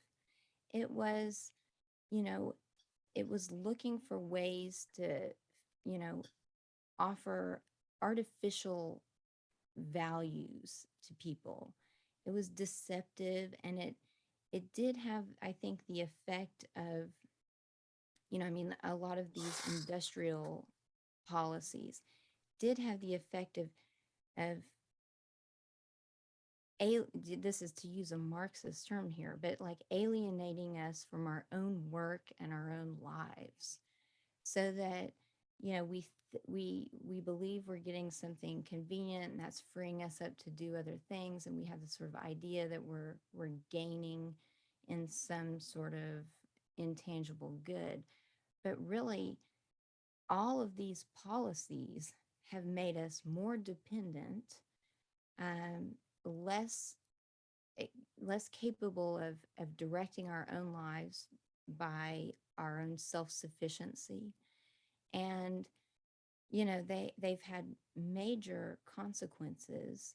It was, you know, it was looking for ways to, you know, offer artificial values to people. It was deceptive, and it did have, I think, the effect of, a lot of these industrial policies did have the effect of this is to use a Marxist term here, but like alienating us from our own work and our own lives, so that we believe we're getting something convenient and that's freeing us up to do other things, and we have this sort of idea that we're gaining in some sort of intangible good, but really all of these policies have made us more dependent, um, less less capable of directing our own lives by our own self-sufficiency. And they've had major consequences,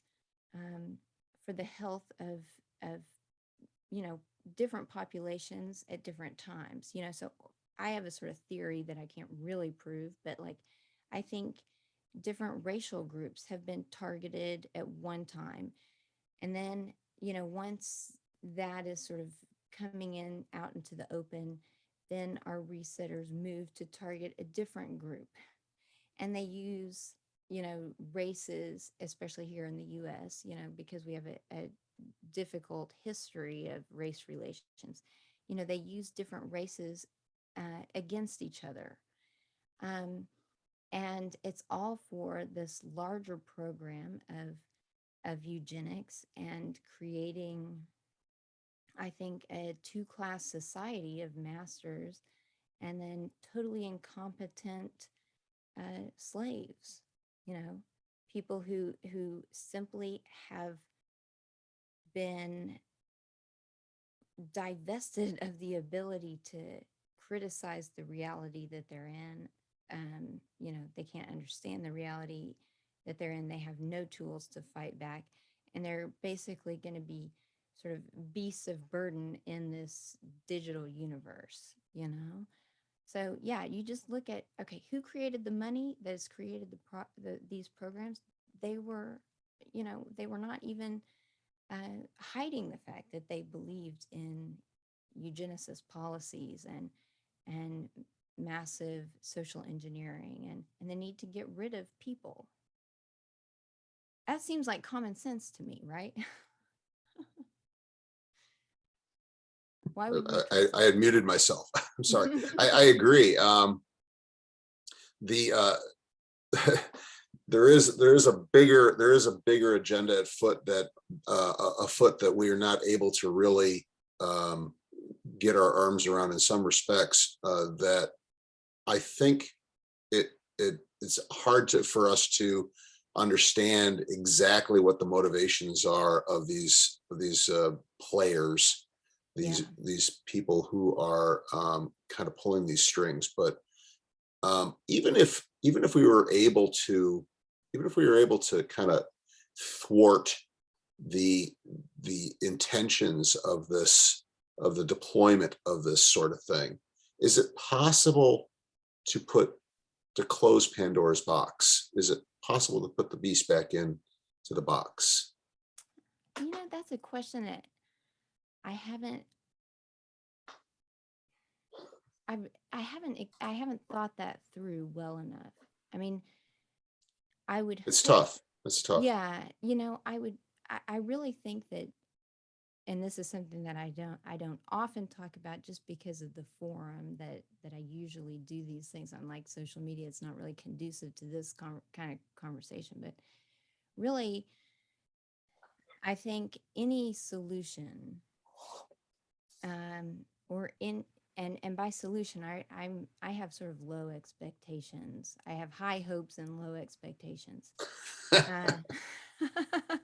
for the health of different populations at different times. So I have a sort of theory that I can't really prove, but like I think different racial groups have been targeted at one time, and then once that is sort of coming in out into the open, then our resetters move to target a different group, and they use races, especially here in the US, because we have a difficult history of race relations. They use different races against each other, and it's all for this larger program of eugenics and creating, I think, a two-class society of masters and then totally incompetent slaves, people who simply have been divested of the ability to criticize the reality that they're in. They can't understand the reality that they're in. They have no tools to fight back, and they're basically going to be sort of beasts of burden in this digital universe. So yeah, you just look at, okay, who created the money that has created these programs? They were, they were not even hiding the fact that they believed in eugenicist policies and massive social engineering and the need to get rid of people. That seems like common sense to me, right? Why would we I had muted myself. I'm sorry. I agree. The there is a bigger agenda afoot that we are not able to really get our arms around in some respects. That I think it's hard for us to understand exactly what the motivations are of these players, Yeah. these people who are kind of pulling these strings. But even if we were able to, kind of thwart the intentions of the deployment of this sort of thing, is it possible to close Pandora's box? Is it possible to put the beast back in to the box? That's a question that I haven't I haven't thought that through well enough. I mean, I would It's hope, tough. It's tough. yeah, I really think that, and this is something that I don't often talk about just because of the forum that I usually do these things on, like social media. It's not really conducive to this kind of conversation, but really, I think any solution, or in and by solution, I have sort of low expectations. I have high hopes and low expectations. Uh,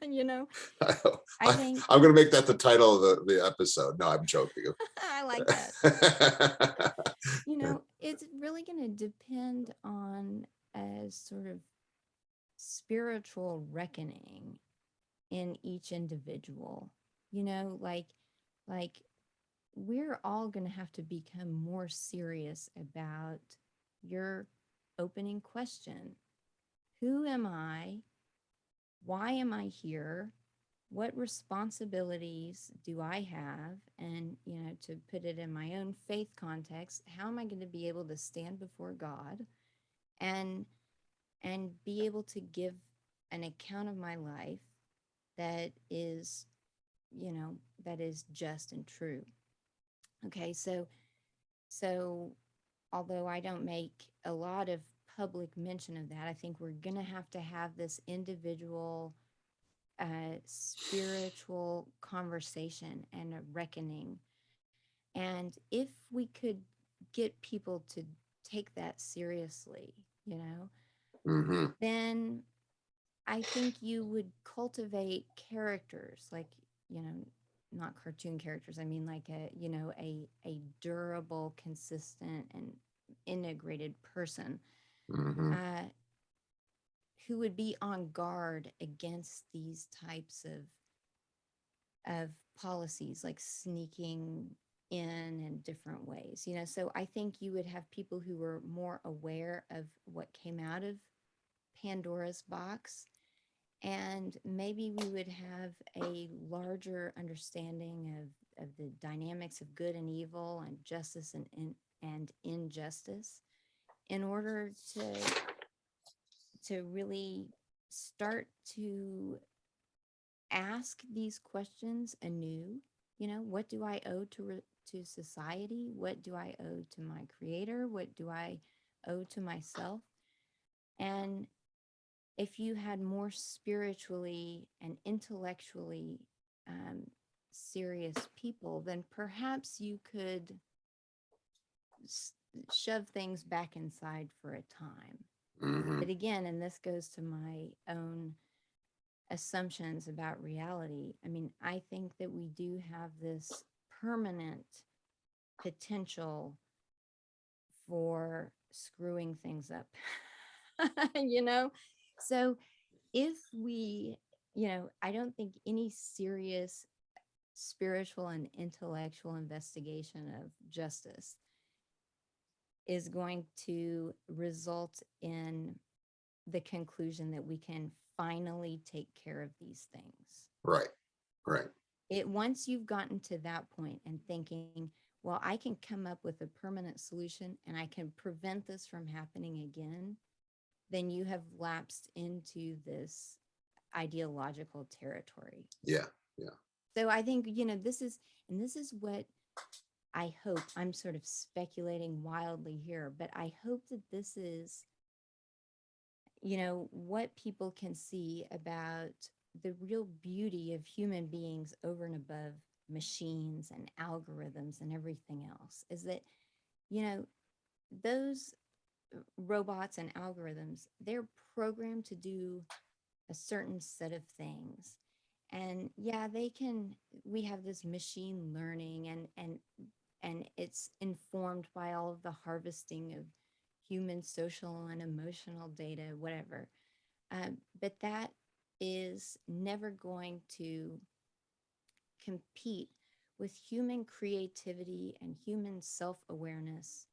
you know, I, I think I'm going to make that the title of the episode. No, I'm joking. I like that. It's really going to depend on a sort of spiritual reckoning in each individual. Like we're all going to have to become more serious about your opening question. Who am I? Why am I here? What responsibilities do I have? And, to put it in my own faith context, how am I going to be able to stand before God and be able to give an account of my life that is, that is just and true. Okay, so although I don't make a lot of public mention of that, I think we're going to have this individual spiritual conversation and a reckoning. And if we could get people to take that seriously, Mm-hmm. then I think you would cultivate characters like, not cartoon characters. I mean, like a durable, consistent, and integrated person, Mm-hmm. uh, who would be on guard against these types of policies, like sneaking in different ways. So I think you would have people who were more aware of what came out of Pandora's box, and maybe we would have a larger understanding of the dynamics of good and evil and justice and injustice, in order to really start to ask these questions anew. What do I owe to society? What do I owe to my creator? What do I owe to myself? And if you had more spiritually and intellectually serious people, then perhaps you could shove things back inside for a time. Mm-hmm. But again, and this goes to my own assumptions about reality, I mean, I think that we do have this permanent potential for screwing things up. you know? So if we, I don't think any serious spiritual and intellectual investigation of justice is going to result in the conclusion that we can finally take care of these things. Right. Right. Once you've gotten to that point and thinking, well, I can come up with a permanent solution and I can prevent this from happening again, then you have lapsed into this ideological territory. Yeah. Yeah. So I think, this is what I hope. I'm sort of speculating wildly here, but I hope that this is, what people can see about the real beauty of human beings over and above machines and algorithms and everything else, is that, those robots and algorithms, they're programmed to do a certain set of things. And yeah, we have this machine learning, and it's informed by all of the harvesting of human social and emotional data, whatever. But that is never going to compete with human creativity and human self-awareness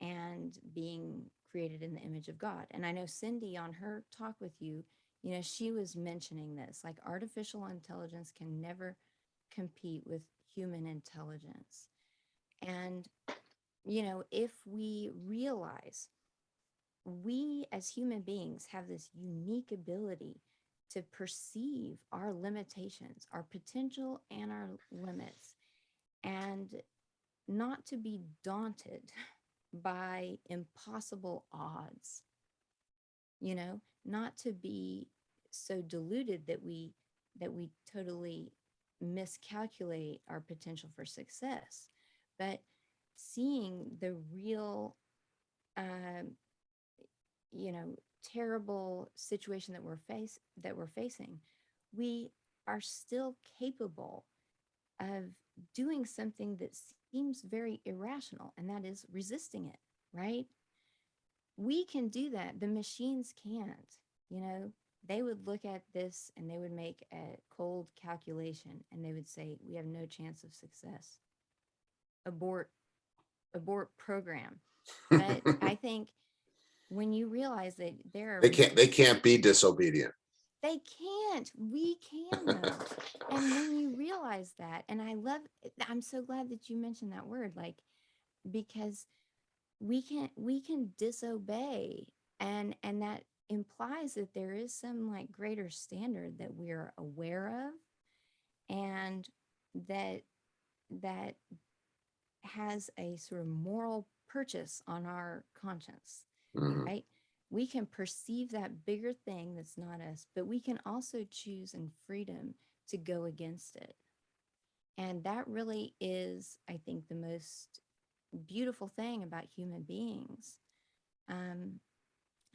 and being created in the image of God. And I know Cindy, on her talk with you, she was mentioning this, like artificial intelligence can never compete with human intelligence. And, if we realize we as human beings have this unique ability to perceive our limitations, our potential, and our limits, and not to be daunted by impossible odds, not to be so deluded that we totally miscalculate our potential for success, but seeing the real um, terrible situation that we're facing, we are still capable of doing something that seems very irrational, and that is resisting it, right? We can do that. The machines can't. They would look at this and they would make a cold calculation and they would say, we have no chance of success. Abort, abort program. But I think when you realize that there are they can't be disobedient. They can't. We can though. And when you realize that, and I'm so glad that you mentioned that word, like, because we can disobey, and that implies that there is some like greater standard that we're aware of, and that has a sort of moral purchase on our conscience, Mhm. right? We can perceive that bigger thing that's not us, but we can also choose in freedom to go against it. And that really is, I think, the most beautiful thing about human beings. Um,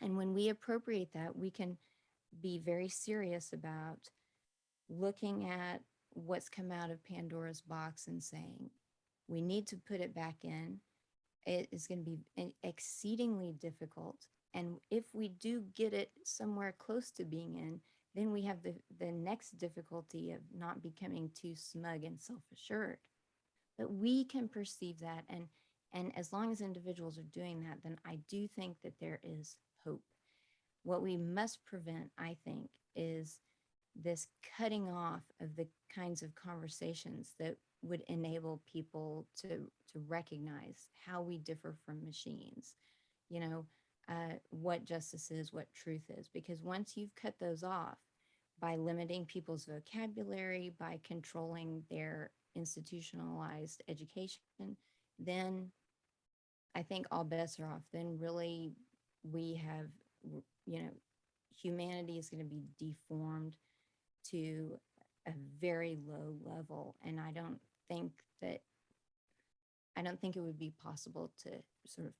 and when we appropriate that, we can be very serious about looking at what's come out of Pandora's box and saying, we need to put it back in. It is going to be exceedingly difficult. And if we do get it somewhere close to being in, then we have the next difficulty of not becoming too smug and self-assured. But we can perceive that. And as long as individuals are doing that, then I do think that there is hope. What we must prevent, I think, is this cutting off of the kinds of conversations that would enable people to recognize how we differ from machines, you know, what justice is, what truth is. Because once you've cut those off by limiting people's vocabulary, by controlling their institutionalized education, then I think all bets are off. Then really we have, you know, humanity is going to be deformed to a very low level. And think that, I don't think it would be possible to sort of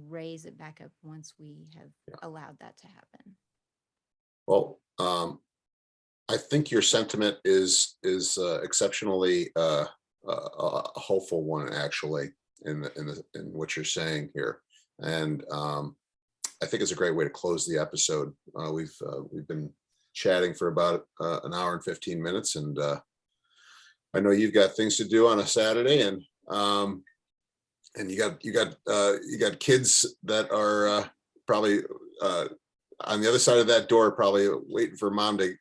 raise it back up once we have allowed that to happen. Well, I think your sentiment is exceptionally a hopeful one, actually, in what you're saying here, and I think it's a great way to close the episode. We've been chatting for about an hour and 15 minutes, and I know you've got things to do on a Saturday, and you got kids that are probably on the other side of that door, probably waiting for mom to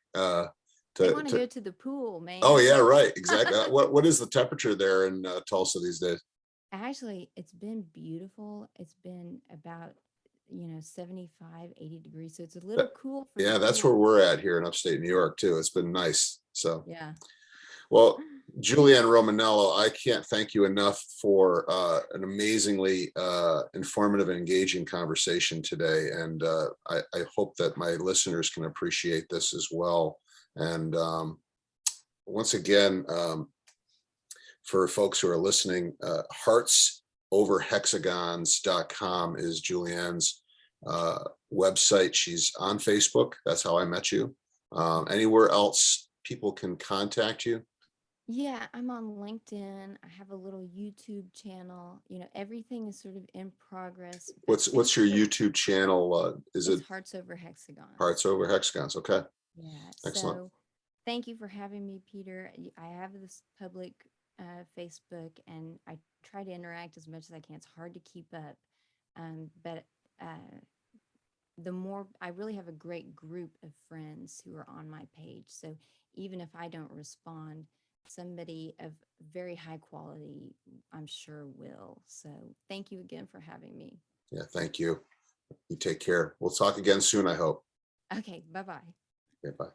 They want to go to the pool, man. Oh yeah, right, exactly. What is the temperature there in Tulsa these days? Actually, it's been beautiful. It's been about 75, 80 degrees, so it's a little cool for Yeah, the that's pool. where we're at here in upstate New York too. It's been nice. So Yeah. well, Julianne Romanello, I can't thank you enough for an amazingly informative and engaging conversation today. And I hope that my listeners can appreciate this as well. And once again, for folks who are listening, heartsoverhexagons.com is Julianne's website. She's on Facebook. That's how I met you. Anywhere else people can contact you? Yeah, I'm on LinkedIn. I have a little YouTube channel. Everything is sort of in progress, but What's thank you your for YouTube channel? Is it's it Hearts Over Hexagons. Hearts Over Hexagons? Okay, Yeah. excellent. So thank you for having me, Peter. I have this public Facebook, and I try to interact as much as I can. It's hard to keep up, but the more I really have a great group of friends who are on my page. So even if I don't respond, somebody of very high quality, I'm sure will. So thank you again for having me. Yeah, thank you. You take care. We'll talk again soon, I hope. Okay, bye bye. Okay, bye.